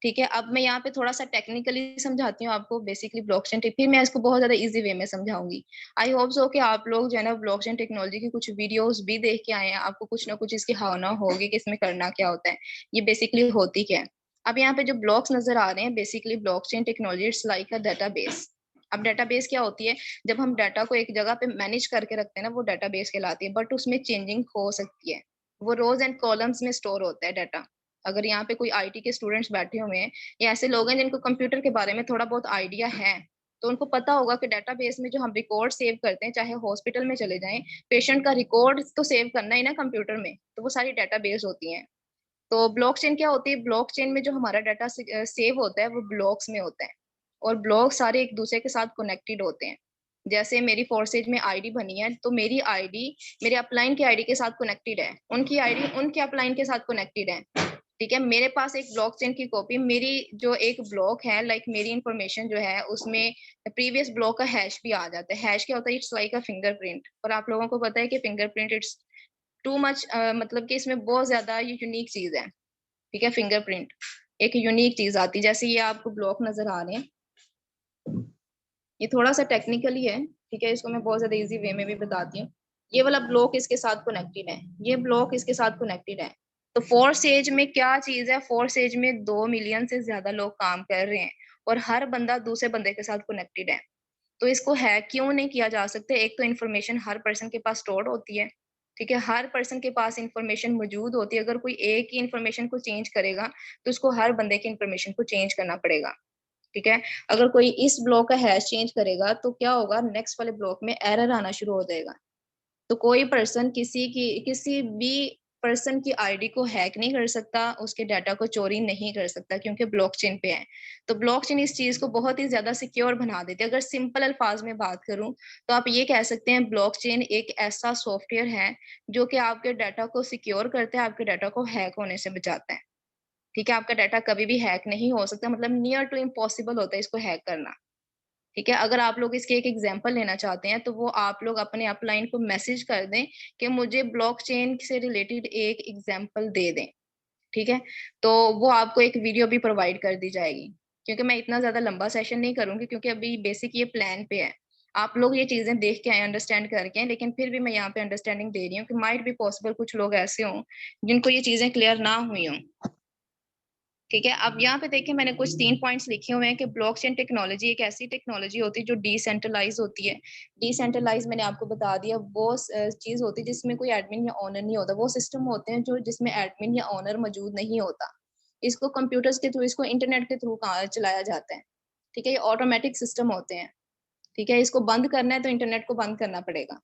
ठीक है? अब मैं यहाँ पे थोड़ा-सा टेक्निकली समझाती हूँ आपको बेसिकली ब्लॉकचेन टेक फिर मैं इसको बहुत ज़्यादा ईज़ी वे में समझाऊँगी। आई होप सो कि आप लोग जो है ना ब्लॉकचेन टेक्नोलॉजी की कुछ वीडियोज़ भी देख के आए हैं, आपको कुछ ना कुछ इसकी भावना होगी कि इसमें करना क्या होता है, ये बेसिकली होती क्या है। अब यहाँ पे जो ब्लॉक्स नज़र आ रहे हैं basically blockchain technology it's like a database. अब डेटाबेस क्या होती है? जब हम डाटा को एक जगह पे मैनेज करके रखते हैं ना, वो डेटाबेस कहलाती है, बट उसमें चेंजिंग हो सकती है। वो रोज़ एंड कॉलम्स में स्टोर होता है डाटा। अगर यहाँ पे कोई आईटी के स्टूडेंट्स बैठे हुए हैं या ऐसे लोग हैं जिनको कंप्यूटर के बारे में थोड़ा बहुत आइडिया है, तो उनको पता होगा कि डेटाबेस में जो हम रिकॉर्ड सेव करते हैं, चाहे हॉस्पिटल में चले जाएँ, पेशेंट का रिकॉर्ड तो सेव करना ही ना कंप्यूटर में, तो वो सारी डेटाबेस होती हैं। तो ब्लॉकचेन क्या होती है? ब्लॉकचेन में जो हमारा डाटा सेव होता है, वो ब्लॉक्स में होता है और ब्लॉक सारे एक दूसरे के साथ कनेक्टेड होते हैं। जैसे मेरी फोरसेज में आईडी बनी है, तो मेरी आईडी मेरे अपलाइन की आईडी के साथ कनेक्टेड है, उनकी आईडी उनके अपलाइन के साथ कनेक्टेड है। ठीक है? मेरे पास एक ब्लॉकचेन की कॉपी मेरी जो एक ब्लॉक है लाइक मेरी इन्फॉर्मेशन जो है उसमें प्रीवियस ब्लॉक का हैश भी आ जाता है। हैश क्या होता है? इट्स लाइक अ फिंगरप्रिंट और आप लोगों को पता है कि फिंगरप्रिंट इट्स टू मच मतलब कि इसमें बहुत ज़्यादा ये यूनिक चीज़ है, ठीक है? फिंगरप्रिंट एक यूनिक चीज़ आती है, जैसे ये आपको ब्लॉक नज़र आ रहे हैं, ये थोड़ा-सा टेक्निकली है, ठीक है? इसको मैं बहुत ज़्यादा ईज़ी वे में भी बताती हूँ। ये वाला ब्लॉक इसके साथ कनेक्टेड है, ये ब्लॉक इसके साथ कनेक्टेड है। तो 4 स्टेज में क्या चीज़ है, 4 स्टेज में 2 मिलियन से ज़्यादा लोग काम कर रहे हैं और हर बंदा दूसरे बंदे के साथ कनेक्टेड है। तो इसको हैक क्यों नहीं किया जा सकता? एक तो इन्फॉर्मेशन हर पर्सन के पास स्टोर्ड होती है, ठीक है? हर पर्सन के पास इन्फॉर्मेशन मौजूद होती है, अगर कोई एक ही इन्फॉर्मेशन को चेंज करेगा, तो उसको हर बंदे की इन्फॉर्मेशन को चेंज करना पड़ेगा, ठीक है? अगर कोई इस ब्लॉक का हैश चेंज करेगा, तो क्या होगा नेक्स्ट वाले ब्लॉक में एरर आना शुरू हो जाएगा। तो कोई पर्सन किसी भी पर्सन की आईडी को हैक नहीं कर सकता, उसके डाटा को चोरी नहीं कर सकता क्योंकि ब्लॉकचेन पे है। तो ब्लॉकचेन इस चीज़ को बहुत ही ज़्यादा सिक्योर बना देती है। अगर सिंपल अल्फाज में बात करूँ, तो आप ये कह सकते हैं ब्लॉकचेन एक ऐसा सॉफ्टवेयर है, जो कि आपके डाटा को सिक्योर करता है, आपके डाटा को हैक होने से बचाता है। ठीक है? आपका डाटा कभी भी हैक नहीं हो सकता मतलब नियर टू इम्पॉसिबल होता है इसको हैक करना। ठीक है? अगर आप लोग इसके एक एग्ज़ाम्पल लेना चाहते हैं, तो वो आप लोग अपने अपलाइन को मैसेज कर दें कि मुझे ब्लॉकचेन से रिलेटेड एक एग्ज़ाम्पल दे दें, ठीक है? तो वो आपको एक वीडियो भी प्रोवाइड कर दी जाएगी। क्योंकि मैं इतना ज़्यादा लंबा सेशन नहीं करूँगी क्योंकि अभी बेसिक ये प्लान पे है। आप लोग ये चीज़ें देख के आएँ, अंडरस्टैंड करके आएँ, लेकिन फिर भी मैं यहाँ पे अंडरस्टैंडिंग दे रही हूँ कि माइट बी पॉसिबल कुछ लोग ऐसे हों, जिनको ये चीज़ें क्लियर ना हुई हों। ठीक है, अब यहाँ पे देखिए मैंने कुछ 3 पॉइंट्स लिखे हुए हैं कि ब्लॉकचेन टेक्नोलॉजी एक ऐसी टेक्नोलॉजी होती है जो डिसेंट्रलाइज़ होती है। डिसेंट्रलाइज़ मैंने आपको बता दिया वो चीज़ होती है जिसमें कोई एडमिन या ओनर नहीं होता। वो सिस्टम होते हैं जो जिसमें एडमिन या ओनर मौजूद नहीं होता। इसको कंप्यूटर्स के थ्रू इसको इंटरनेट के थ्रू चलाया जाता है। ठीक है, ये ऑटोमैटिक सिस्टम होते हैं। ठीक है, इसको बंद करना है तो इंटरनेट को बंद करना पड़ेगा।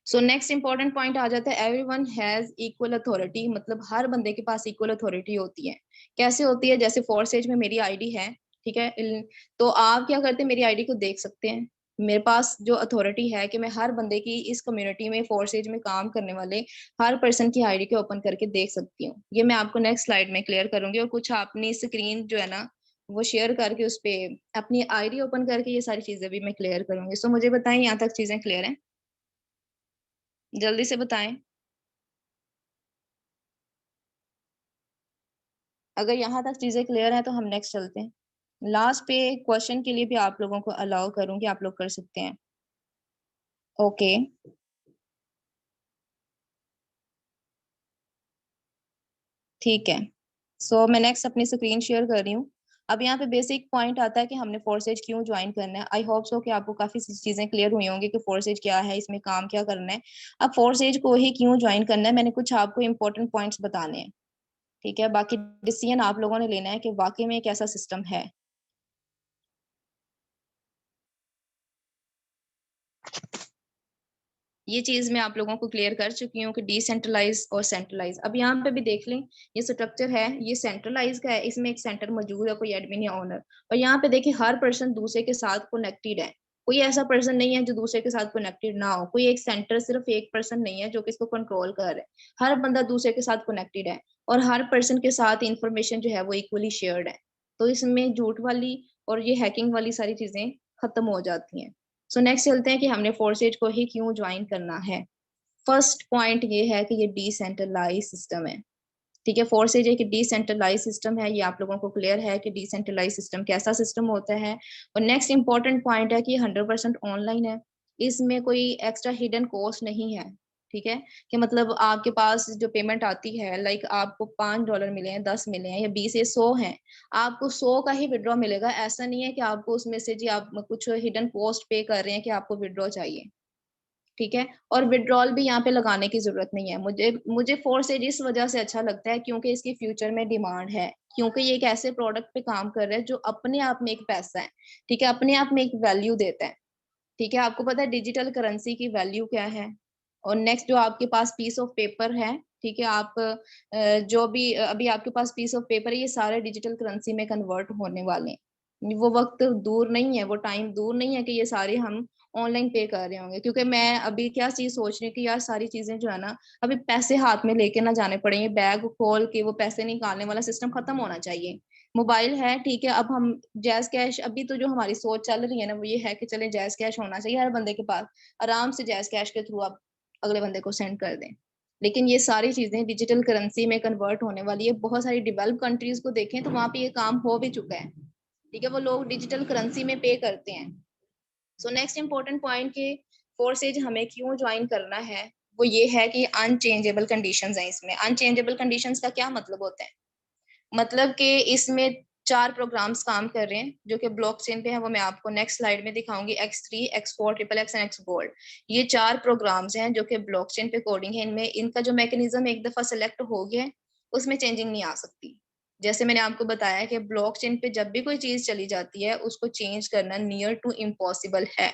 सो नेक्स्ट इंपॉर्टेंट पॉइंट आ जाता है एवरीवन हैज इक्वल अथॉरिटी मतलब हर बंदे के पास इक्वल अथॉरिटी होती है। कैसे होती है? जैसे फोर्थ स्टेज में मेरी आईडी है, ठीक है? तो आप क्या करते हैं मेरी आईडी को देख सकते हैं। मेरे पास जो अथॉरिटी है कि मैं हर बंदे की इस कम्युनिटी में फोर्थ स्टेज में काम करने वाले हर पर्सन की आईडी को ओपन करके देख सकती हूँ। ये मैं आपको नेक्स्ट स्लाइड में क्लियर करूँगी और कुछ अपनी स्क्रीन जो है ना, वो शेयर करके उसपे अपनी आईडी ओपन करके ये सारी चीज़ें भी मैं क्लियर करूँगी। सो मुझे बताएँ यहाँ तक चीज़ें क्लियर हैं? जल्दी से बताएँ। अगर यहाँ तक चीज़ें क्लियर हैं तो हम नेक्स्ट चलते हैं। लास्ट पे क्वेश्चन के लिए भी आप लोगों को अलाउ करूंगी, आप लोग कर सकते हैं। ओके, ठीक है। सो मैं नेक्स्ट अपनी स्क्रीन शेयर कर रही हूँ। अब यहाँ पे बेसिक पॉइंट आता है कि हमने फोर्सेज क्यों ज्वाइन करना है। आई होप सो कि आपको काफी चीजें क्लियर हुई होंगी कि फोर्सेज क्या है, इसमें काम क्या करना है। अब फोर्सेज को ही क्यों ज्वाइन करना है, मैंने कुछ आपको इंपॉर्टेंट पॉइंट्स बताने हैं। ठीक है, बाकी डिसीजन आप लोगों ने लेना है कि वाकई में एक ऐसा सिस्टम है। ये चीज मैं आप लोगों को क्लियर कर चुकी हूँ कि डिसेंट्रलाइज और सेंट्रलाइज। अब यहाँ पे भी देख लें, ये स्ट्रक्चर है, ये सेंट्रलाइज का है, इसमें एक सेंटर मौजूद है, कोई एडमिन या ओनर। और यहाँ पे देखिए हर पर्सन दूसरे के साथ कनेक्टेड है। कोई ऐसा पर्सन नहीं है जो दूसरे के साथ कनेक्टेड ना हो। कोई एक सेंटर, सिर्फ एक पर्सन नहीं है जो कि इसको कंट्रोल कर रहा है। हर बंदा दूसरे के साथ कनेक्टेड है और हर पर्सन के साथ इंफॉर्मेशन जो है वो इक्वली शेयर्ड है। तो इसमें झूठ वाली और ये हैकिंग वाली सारी चीजें खत्म हो जाती हैं। सो नेक्स्ट चलते हैं कि हमने फोर्सेज को ही क्यों ज्वाइन करना है। फर्स्ट पॉइंट ये है कि ये डिसेंट्रलाइज सिस्टम है। ठीक है, फोर्सेज एक डिसेंट्रलाइज सिस्टम है, ये आप लोगों को क्लियर है कि डिसेंट्रलाइज सिस्टम कैसा सिस्टम होता है। और नेक्स्ट इंपॉर्टेंट पॉइंट है कि 100% ऑनलाइन है। इसमें कोई एक्स्ट्रा हिडन कॉस्ट नहीं है। ठीक है, कि मतलब आपके पास जो पेमेंट आती है, लाइक आपको $5 मिले हैं, 10 मिले हैं या 20 या 100 हैं, आपको 100 का ही विड्रॉ मिलेगा। ऐसा नहीं है कि आपको उसमें से जी आप कुछ हिडन कॉस्ट पे कर रहे हैं कि आपको विड्रॉ चाहिए। ठीक है, और विड्रॉल भी यहाँ पे लगाने की जरूरत नहीं है। मुझे मुझे फोर्सेज इस वजह से अच्छा लगता है क्योंकि इसकी फ्यूचर में डिमांड है। क्योंकि ये एक ऐसे प्रोडक्ट पे काम कर रहा है जो अपने आप में एक पैसा है। ठीक है, अपने आप में एक वैल्यू देता है। ठीक है, आपको पता है डिजिटल करेंसी की वैल्यू क्या है। और नेक्स्ट जो आपके पास पीस ऑफ पेपर है, ठीक है, आप जो भी अभी आपके पास पीस ऑफ पेपर है, ये सारे डिजिटल करेंसी में कन्वर्ट होने वाले हैं। वो वक्त दूर नहीं है, वो टाइम दूर नहीं है कि ये सारे हम ऑनलाइन पे कर रहे होंगे। क्योंकि मैं अभी क्या चीज सोच रही हूँ कि यार सारी चीजें जो है ना, अभी पैसे हाथ में लेके ना जाने पड़ेंगे, बैग खोल के वो पैसे निकालने वाला सिस्टम खत्म होना चाहिए। मोबाइल है, ठीक है, अब हम जैज कैश, अभी तो जो हमारी सोच चल रही है ना वो ये है कि चले जैज कैश होना चाहिए हर बंदे के पास, आराम से जैज कैश के थ्रू आप अगले बंदे को सेंड कर दें। लेकिन ये सारी चीजें डिजिटल करेंसी में कन्वर्ट होने वाली है। बहुत सारी डेवलप कंट्रीज को देखें तो वहां पे ये काम हो भी चुका है। ठीक है, वो लोग डिजिटल करेंसी में पे करते हैं। सो नेक्स्ट इंपॉर्टेंट पॉइंट के फोर्सेज हमें क्यों ज्वाइन करना है, वो ये है कि अनचेंजेबल कंडीशंस हैं इसमें। अनचेंजेबल कंडीशंस का क्या मतलब होता है, मतलब कि इसमें 4 प्रोग्राम्स काम कर रहे हैं जो कि ब्लॉकचेन पे है। वो मैं आपको नेक्स्ट स्लाइड में दिखाऊंगी, X3, X4, triple x and x gold. ये 4 प्रोग्राम्स हैं जो कि ब्लॉकचेन पे कोडिंग है। इनमें इनका जो मैकेनिज्म एक दफा सेलेक्ट हो गया है, उसमें चेंजिंग नहीं आ सकती। जैसे मैंने आपको बताया कि ब्लॉकचेन पे जब भी कोई चीज चली जाती है उसको चेंज करना नियर टू इम्पॉसिबल है।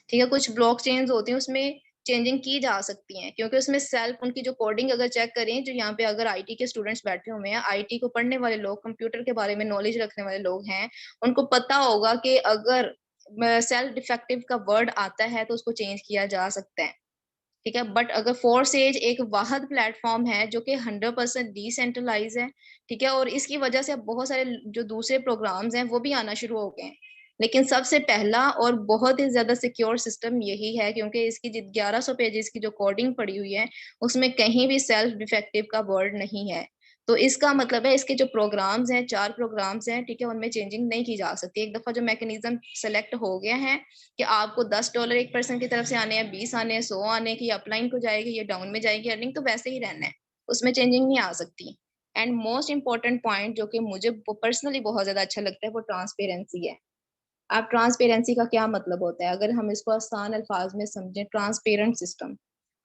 ठीक है, कुछ ब्लॉक चेन्स होती हैं उसमें चेंजिंग की जा सकती हैं क्योंकि उसमें सेल्फ उनकी जो कोडिंग अगर चेक करें, जो यहाँ पे अगर आईटी के स्टूडेंट्स बैठे हुए हैं, आईटी को पढ़ने वाले लोग, कंप्यूटर के बारे में नॉलेज रखने वाले लोग हैं, उनको पता होगा कि अगर सेल्फ डिफेक्टिव का वर्ड आता है तो उसको चेंज किया जा सकता है। ठीक है, बट अगर फोर्स एज एक वाहद प्लेटफॉर्म है जो कि 100% डिसेंट्रलाइज है। ठीक है, और इसकी वजह से अब बहुत सारे जो दूसरे प्रोग्राम्स हैं वो भी आना शुरू हो गए हैं। लेकिन सबसे पहला और बहुत ही ज्यादा सिक्योर सिस्टम यही है क्योंकि इसकी 1100 पेजेस की जो कोडिंग पड़ी हुई है उसमें कहीं भी सेल्फ डिफेक्टिव का वर्ड नहीं है। तो इसका मतलब है इसके जो प्रोग्राम्स हैं, 4 प्रोग्राम्स हैं, ठीक है, उनमें चेंजिंग नहीं की जा सकती। एक दफा जो मैकेनिज्म सेलेक्ट हो गया है कि आपको $10 एक पर्सन की तरफ से आने हैं, 20 आने हैं, 100 आने की, अपलाइन को जाएगी या डाउन में जाएगी अर्निंग, तो वैसे ही रहना है, उसमें चेंजिंग नहीं आ सकती। एंड मोस्ट इंपॉर्टेंट पॉइंट जो कि मुझे पर्सनली बहुत ज्यादा अच्छा लगता है वो ट्रांसपेरेंसी है। आप ट्रांसपेरेंसी का क्या मतलब होता है, अगर हम इसको आसान अल्फाज में समझें, ट्रांसपेरेंट सिस्टम।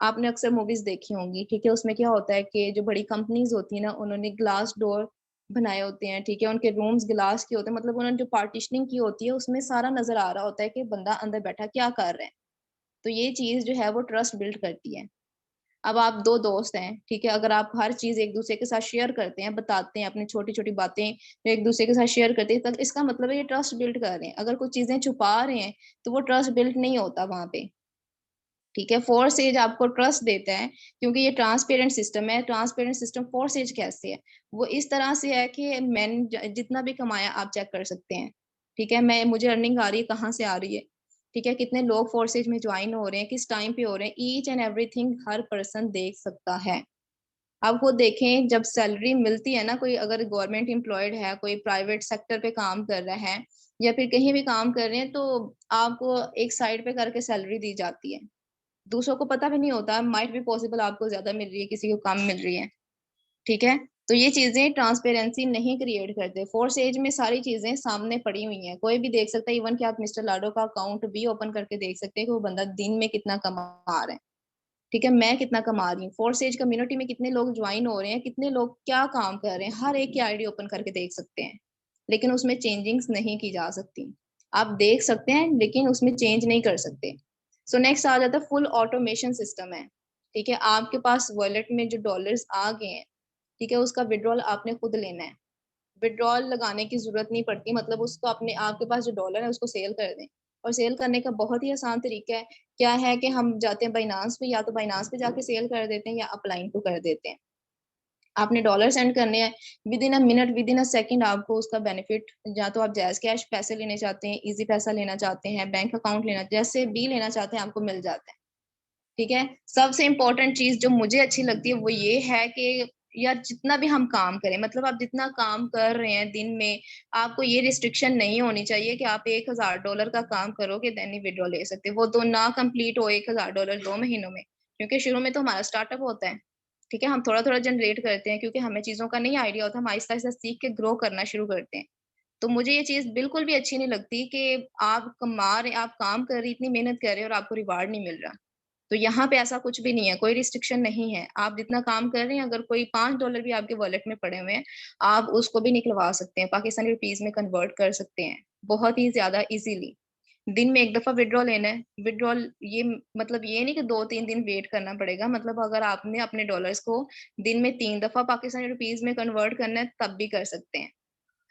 आपने अक्सर मूवीज देखी होंगी, ठीक है, उसमें क्या होता है कि जो बड़ी कंपनीज होती है ना, उन्होंने ग्लास डोर बनाए होते हैं। ठीक है, उनके रूम्स ग्लास के होते हैं, मतलब उन्होंने जो पार्टीशनिंग की होती है उसमें सारा नजर आ रहा होता है कि बंदा अंदर बैठा क्या कर रहा है। तो ये चीज जो है वो ट्रस्ट बिल्ड करती है। अब आप दो दोस्त हैं, ठीक है, अगर आप हर चीज एक दूसरे के साथ शेयर करते हैं, बताते हैं अपनी छोटी छोटी बातें जो एक दूसरे के साथ शेयर करते हैं, तब इसका मतलब है ये ट्रस्ट बिल्ड कर रहे हैं। अगर कुछ चीजें छुपा रहे हैं तो वो ट्रस्ट बिल्ड नहीं होता वहां पे। ठीक है, फोर्स एज आपको ट्रस्ट देता है क्योंकि ये ट्रांसपेरेंट सिस्टम है। ट्रांसपेरेंट सिस्टम फोर्स एज कैसे है, वो इस तरह से है कि मैंने जितना भी कमाया आप चेक कर सकते हैं। ठीक है, मैं मुझे अर्निंग आ रही है, कहाँ से आ रही है, ठीक है, कितने लोग फोर्सेज में ज्वाइन हो रहे हैं, किस टाइम पे हो रहे हैं, each and everything her person देख सकता है। आप खुद देखें, जब सैलरी मिलती है ना, कोई अगर गवर्नमेंट एम्प्लॉयड है, कोई प्राइवेट सेक्टर पे काम कर रहा है या फिर कहीं भी काम कर रहे हैं, तो आपको एक साइड पे करके सैलरी दी जाती है। दूसरों को पता भी नहीं होता, माइट भी पॉसिबल आपको ज्यादा मिल रही है, किसी को कम मिल रही है। ठीक है, तो ये चीजें ट्रांसपेरेंसी नहीं क्रिएट करते। फोर्स एज में सारी चीजें सामने पड़ी हुई हैं, कोई भी देख सकता है। इवन कि आप मिस्टर लाडो का अकाउंट भी ओपन करके देख सकते हैं कि वो बंदा दिन में कितना कमा रहा है। ठीक है, मैं कितना कमा रही हूँ, फोर्स एज कम्युनिटी में कितने लोग ज्वाइन हो रहे हैं, कितने लोग क्या काम कर रहे हैं, हर एक की आईडी ओपन करके देख सकते हैं। लेकिन उसमें चेंजिंग्स नहीं की जा सकती। आप देख सकते हैं लेकिन उसमें चेंज नहीं कर सकते। सो नेक्स्ट आ जाता है फुल ऑटोमेशन सिस्टम है। ठीक है, आपके पास वॉलेट में जो डॉलर्स आ गए हैं, ठीक है, उसका विड्रॉल आपने खुद लेना है। विड्रॉल लगाने की जरूरत नहीं पड़ती, मतलब उसको अपने, आपके पास जो डॉलर है उसको सेल कर दें। और सेल करने का बहुत ही आसान तरीका है। क्या है कि हम जाते हैं बाइनांस पे, या तो बाइनांस पे जाके सेल कर देते हैं या अपलाइन टू कर देते हैं। आपने डॉलर सेंड करने हैं, with in a minute, with in a second आपको उसका बेनिफिट, या तो आप जैज कैश पैसे लेने चाहते हैं, इजी पैसा लेना चाहते हैं, बैंक अकाउंट लेना, जैसे भी लेना चाहते हैं आपको मिल जाता है। ठीक है, सबसे इम्पोर्टेंट चीज जो मुझे अच्छी लगती है वो ये है कि यार जितना भी हम काम करें, मतलब आप जितना काम कर रहे हैं दिन में, आपको ये रिस्ट्रिक्शन नहीं होनी चाहिए कि आप $1000 का काम करोगे देन ही विड्रॉ ले सकते हो। वो तो ना कंप्लीट हो $1000 2 महीनों में, क्योंकि शुरू में तो हमारा स्टार्टअप होता है। ठीक है, हम थोड़ा थोड़ा जनरेट करते हैं, क्योंकि हमें चीजों का नहीं आइडिया होता, हम आहिस्ता आहिस्ता सीख के ग्रो करना शुरू करते हैं। तो मुझे ये चीज बिल्कुल भी अच्छी नहीं लगती कि आप कमा रहे, आप काम कर रहे, इतनी मेहनत कर रहे हैं और आपको रिवार्ड नहीं मिल रहा। तो यहाँ पे ऐसा कुछ भी नहीं है, कोई रिस्ट्रिक्शन नहीं है। आप जितना काम कर रहे हैं, अगर कोई $5 भी आपके वॉलेट में पड़े हुए हैं, आप उसको भी निकलवा सकते हैं, पाकिस्तानी रुपीज में कन्वर्ट कर सकते हैं, बहुत ही ज्यादा इजीली। दिन में एक दफा विड्रॉ लेना है। विड्रॉल ये मतलब ये नहीं कि 2-3 दिन वेट करना पड़ेगा, मतलब अगर आपने अपने डॉलर्स को दिन में 3 दफा पाकिस्तानी रुपीज में कन्वर्ट करना है तब भी कर सकते हैं।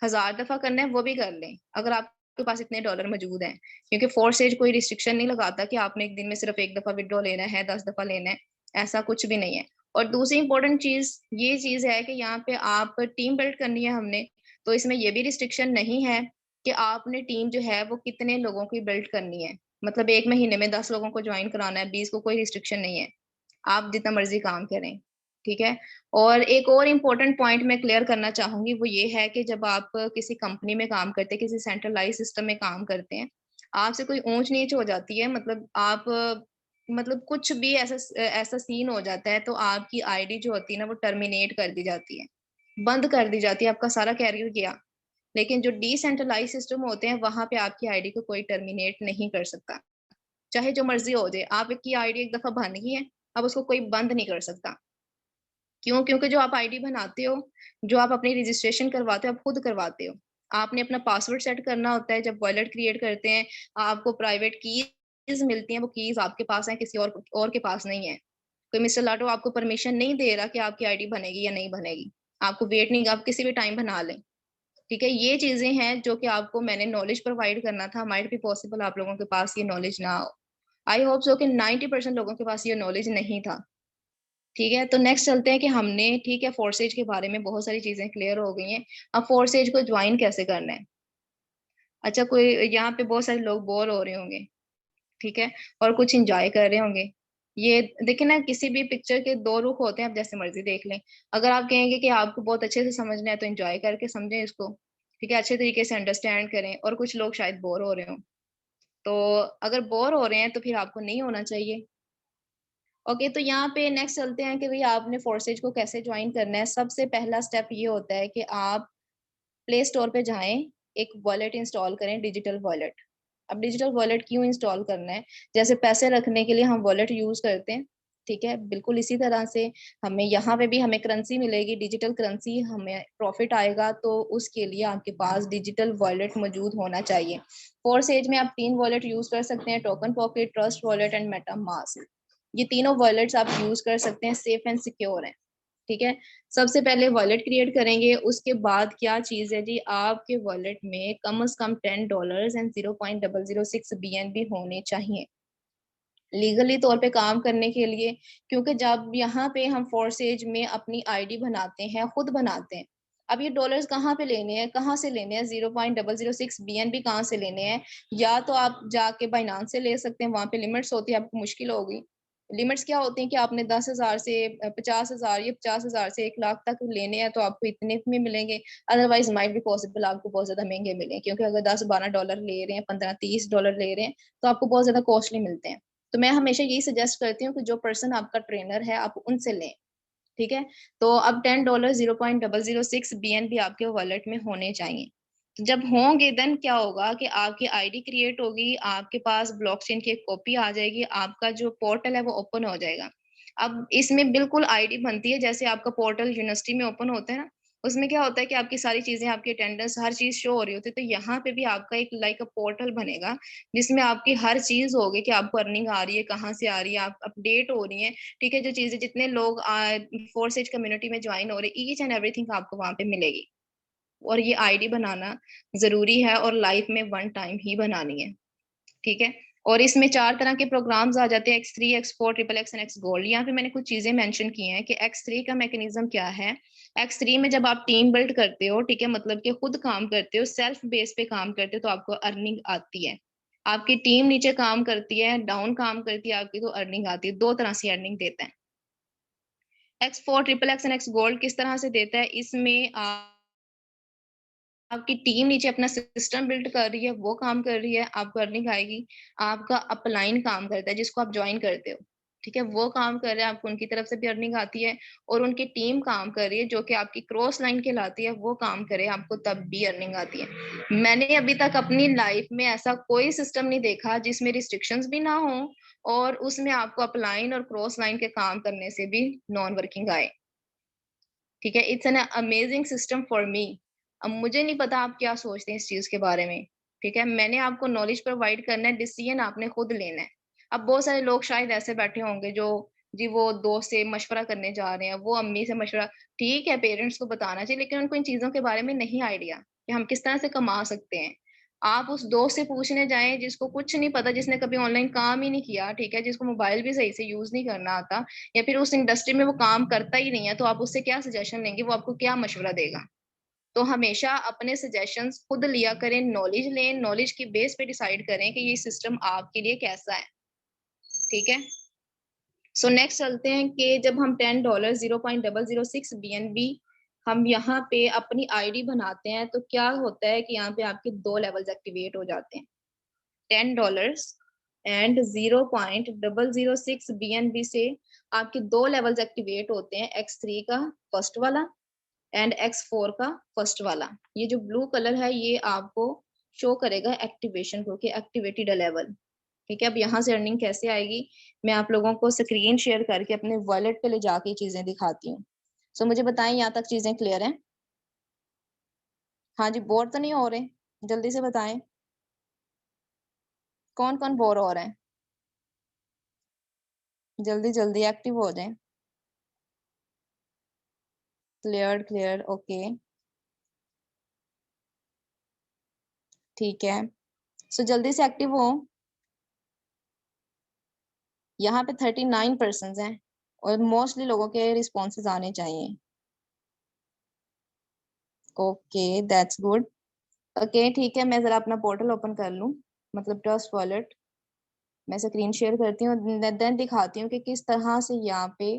1000 दफा करना है वो भी कर लें, अगर आपके पास इतने डॉलर मौजूद हैं। क्योंकि फोर्स एज कोई रिस्ट्रिक्शन नहीं लगाता कि आपने एक दिन में सिर्फ एक दफा विड्रॉ लेना है, 10 दफा लेना है, ऐसा कुछ भी नहीं है। और दूसरी इंपॉर्टेंट चीज ये चीज है कि यहाँ पे आप टीम बिल्ड करनी है हमने, तो इसमें ये भी रिस्ट्रिक्शन नहीं है कि आपने टीम जो है वो कितने लोगों की बिल्ड करनी है। मतलब 1 महीने में 10 लोगों को ज्वाइन कराना है, 20 को, कोई रिस्ट्रिक्शन नहीं है। आप जितना मर्जी काम करें। ठीक है, और एक और इम्पोर्टेंट पॉइंट मैं क्लियर करना चाहूंगी, वो ये है कि जब आप किसी कंपनी में काम करते हैं, किसी सेंट्रलाइज सिस्टम में काम करते हैं, आपसे कोई ऊंच नीच हो जाती है, मतलब आप मतलब कुछ भी ऐसा ऐसा सीन हो जाता है, तो आपकी आईडी जो होती है ना वो टर्मिनेट कर दी जाती है, बंद कर दी जाती है, आपका सारा कैरियर गया। लेकिन जो डिसेंट्रलाइज सिस्टम होते हैं, वहां पे आपकी आईडी को कोई टर्मिनेट नहीं कर सकता, चाहे जो मर्जी हो जाए। आपकी आईडी एक दफा बन गई है, अब उसको कोई बंद नहीं कर सकता। क्यों? क्योंकि जो आप आईडी बनाते हो, जो आप अपनी रजिस्ट्रेशन करवाते हो, आप खुद करवाते हो। आपने अपना पासवर्ड सेट करना होता है, जब वॉलेट क्रिएट करते हैं, आपको प्राइवेट कीज़ मिलती हैं, वो कीज़ आपके पास हैं, किसी और के पास नहीं है। कोई मिस्टर लाडो आपको परमिशन नहीं दे रहा कि आपकी आईडी बनेगी या नहीं बनेगी। आपको वेट नहीं, आप किसी भी टाइम बना लें। ठीक है? ये चीज़ें हैं जो कि आपको मैंने नॉलेज प्रोवाइड करना था, माइट बी पॉसिबल आप लोगों के पास ये नॉलेज ना हो। आई होप सो कि 90% लोगों के पास ये नॉलेज नहीं था। ठीक है, तो नेक्स्ट चलते हैं कि हमने, ठीक है, फोर्सेज के बारे में बहुत सारी चीजें क्लियर हो गई हैं। अब फोर्सेज को ज्वाइन कैसे करना है? अच्छा, कोई यहाँ पे बहुत सारे लोग बोर हो रहे होंगे, ठीक है, और कुछ इंजॉय कर रहे होंगे। ये देखिए ना, किसी भी पिक्चर के दो रुख होते हैं, आप जैसे मर्जी देख लें। अगर आप कहेंगे कि आपको बहुत अच्छे से समझना है तो एंजॉय करके समझें इसको, ठीक है, अच्छे तरीके से अंडरस्टैंड करें। और कुछ लोग शायद बोर हो रहे हों, तो अगर बोर हो रहे हैं तो फिर आपको नहीं होना चाहिए। ओके, तो यहाँ पे नेक्स्ट चलते हैं कि भाई आपने फोर्सेज को कैसे ज्वाइन करना है। सबसे पहला स्टेप ये होता है कि आप प्ले स्टोर पे जाएं, एक वॉलेट इंस्टॉल करें, डिजिटल वॉलेट। अब डिजिटल वॉलेट क्यों इंस्टॉल करना है? जैसे पैसे रखने के लिए हम वॉलेट यूज करते हैं, ठीक है, बिल्कुल इसी तरह से हमें यहाँ पे भी हमें करेंसी मिलेगी, डिजिटल करेंसी, हमें प्रॉफिट आएगा, तो उसके लिए आपके पास डिजिटल वॉलेट मौजूद होना चाहिए। फोर्सेज में आप 3 वॉलेट यूज कर सकते हैं, token pocket, trust wallet and MetaMask. ये तीनों वॉलेट्स आप यूज कर सकते हैं, सेफ एंड सिक्योर है। ठीक है, सबसे पहले वॉलेट क्रिएट करेंगे, उसके बाद क्या चीज है जी, आपके वॉलेट में कम से कम $10 एंड 0.006 BNB होने चाहिए लीगली तौर पे काम करने के लिए। क्योंकि जब यहाँ पे हम फोर्सेज में अपनी आईडी बनाते हैं, खुद बनाते हैं, अब ये डॉलर्स कहाँ पे लेने हैं, कहाँ से लेने हैं, 0.006 BNB कहाँ से लेने हैं? या तो आप जाके बाइनांस से ले सकते हैं, वहां पे लिमिट्स होती है, आपको मुश्किल होगी। लिमिट्स क्या होती हैं कि आपने 10,000 से 50,000 या 50,000 से 1 लाख तक लेने हैं तो आपको इतने में मिलेंगे। अदरवाइज माइट बी पॉसिबल आपको बहुत ज्यादा महंगे मिलें, क्योंकि अगर 10-12 डॉलर ले रहे हैं, 15-30 डॉलर ले रहे हैं तो आपको बहुत ज्यादा कॉस्टली मिलते हैं। तो मैं हमेशा यही सजेस्ट करती हूँ कि जो पर्सन आपका ट्रेनर है आप उनसे लें, ठीक है। तो अब $10 0.006 BNB आपके वॉलेट में होने चाहिए। तो जब होंगे देन क्या होगा कि आपकी आईडी क्रिएट होगी, आपके पास ब्लॉकचेन की एक कॉपी आ जाएगी, आपका जो पोर्टल है वो ओपन हो जाएगा। अब इसमें बिल्कुल आईडी बनती है जैसे आपका पोर्टल यूनिवर्सिटी में ओपन होता है ना, उसमें क्या होता है कि आपकी सारी चीजें, आपकी अटेंडेंस, हर चीज शो हो रही होती है। तो यहाँ पे भी आपका एक लाइक अ पोर्टल बनेगा जिसमें आपकी हर चीज होगी कि आपको अर्निंग आ रही है, कहाँ से आ रही है, आप अपडेट हो रही है, ठीक है। जो चीजें, जितने लोग फोर्स एज कम्युनिटी में ज्वाइन हो रहे, ईच एंड एवरीथिंग आपको वहां पे मिलेगी। और ये आईडी बनाना जरूरी है और लाइफ में वन टाइम ही बनानी है, ठीक है। और इसमें 4 तरह के प्रोग्राम्स आ जाते हैं, X3, X4, triple x and x gold. यहाँ पे मैंने कुछ चीजें मेंशन की हैं कि X3 का मैकेनिज्म क्या है। X3 में जब आप टीम बिल्ड करते हो, ठीक है, मतलब कि खुद काम करते हो, सेल्फ बेस पे काम करते हो, तो आपको अर्निंग आती है। आपकी टीम नीचे काम करती है, डाउन काम करती है आपकी, तो अर्निंग आती है। 2 तरह से अर्निंग देता है। X4, triple x and x gold किस तरह से देता है, इसमें आपकी टीम नीचे अपना सिस्टम बिल्ड कर रही है, वो काम कर रही है, आपको अर्निंग आएगी। आपका अपलाइन काम करता है जिसको आप ज्वाइन करते हो, ठीक है, वो काम कर रहे हैं, आपको उनकी तरफ से भी अर्निंग आती है। और उनकी टीम काम कर रही है जो कि आपकी क्रॉस लाइन कहलाती है, वो काम करे, आपको तब भी अर्निंग आती है। मैंने अभी तक अपनी लाइफ में ऐसा कोई सिस्टम नहीं देखा जिसमें रिस्ट्रिक्शंस भी ना हो और उसमें आपको अपलाइन और क्रॉस लाइन के काम करने से भी नॉन वर्किंग आए, ठीक है। It's an amazing system for me. अब मुझे नहीं पता आप क्या सोचते हैं इस चीज के बारे में, ठीक है। मैंने आपको नॉलेज प्रोवाइड करना है, डिसीजन आपने खुद लेना है। अब बहुत सारे लोग शायद ऐसे बैठे होंगे जो, जी वो दोस्त से मशवरा करने जा रहे हैं, वो अम्मी से मशवरा, ठीक है, पेरेंट्स को बताना चाहिए, लेकिन उनको इन चीजों के बारे में नहीं आइडिया कि हम किस तरह से कमा सकते हैं। आप उस दोस्त से पूछने जाएं जिसको कुछ नहीं पता, जिसने कभी ऑनलाइन काम ही नहीं किया, ठीक है, जिसको मोबाइल भी सही से यूज नहीं करना आता, या फिर उस इंडस्ट्री में वो काम करता ही नहीं है, तो आप उससे क्या सजेशन लेंगे, वो आपको क्या मशवरा देगा। तो हमेशा अपने सजेशंस खुद लिया करें, नॉलेज लें, नॉलेज की बेस पे डिसाइड करें कि ये सिस्टम आपके लिए कैसा है, ठीक है। सो नेक्स्ट चलते हैं कि जब हम $10 0.006 BNB हम यहाँ पे अपनी आईडी बनाते हैं तो क्या होता है कि यहाँ पे आपके 2 लेवल्स एक्टिवेट हो जाते हैं। $10 एंड 0.006 BNB से आपके 2 लेवल्स एक्टिवेट होते हैं, X3 का फर्स्ट वाला एंड X4 का फर्स्ट वाला। ये जो ब्लू कलर है ये आपको शो करेगा एक्टिवेशन को, कि एक्टिवेटेड लेवल, ठीक है। अब यहाँ से अर्निंग कैसे आएगी, मैं आप लोगों को स्क्रीन शेयर करके अपने वॉलेट पे ले जाके चीजें दिखाती हूँ। सो मुझे बताएं, यहाँ तक चीजें क्लियर हैं? हाँ जी, बोर तो नहीं हो रहे? जल्दी से बताएं, कौन कौन बोर हो रहे हैं? जल्दी जल्दी एक्टिव हो जाएं। क्लियर क्लियर, ओके, ठीक है। सो जल्दी से एक्टिव हो। यहाँ पे 39% हैं और मोस्टली लोगों के रिस्पॉन्सेज आने चाहिए। Okay, that's good. ओके, ठीक है, मैं जरा अपना पोर्टल ओपन कर लूँ, मतलब ट्रस्ट वॉलेट। मैं स्क्रीन शेयर करती हूँ, देन दिखाती हूँ कि किस तरह से यहाँ पे,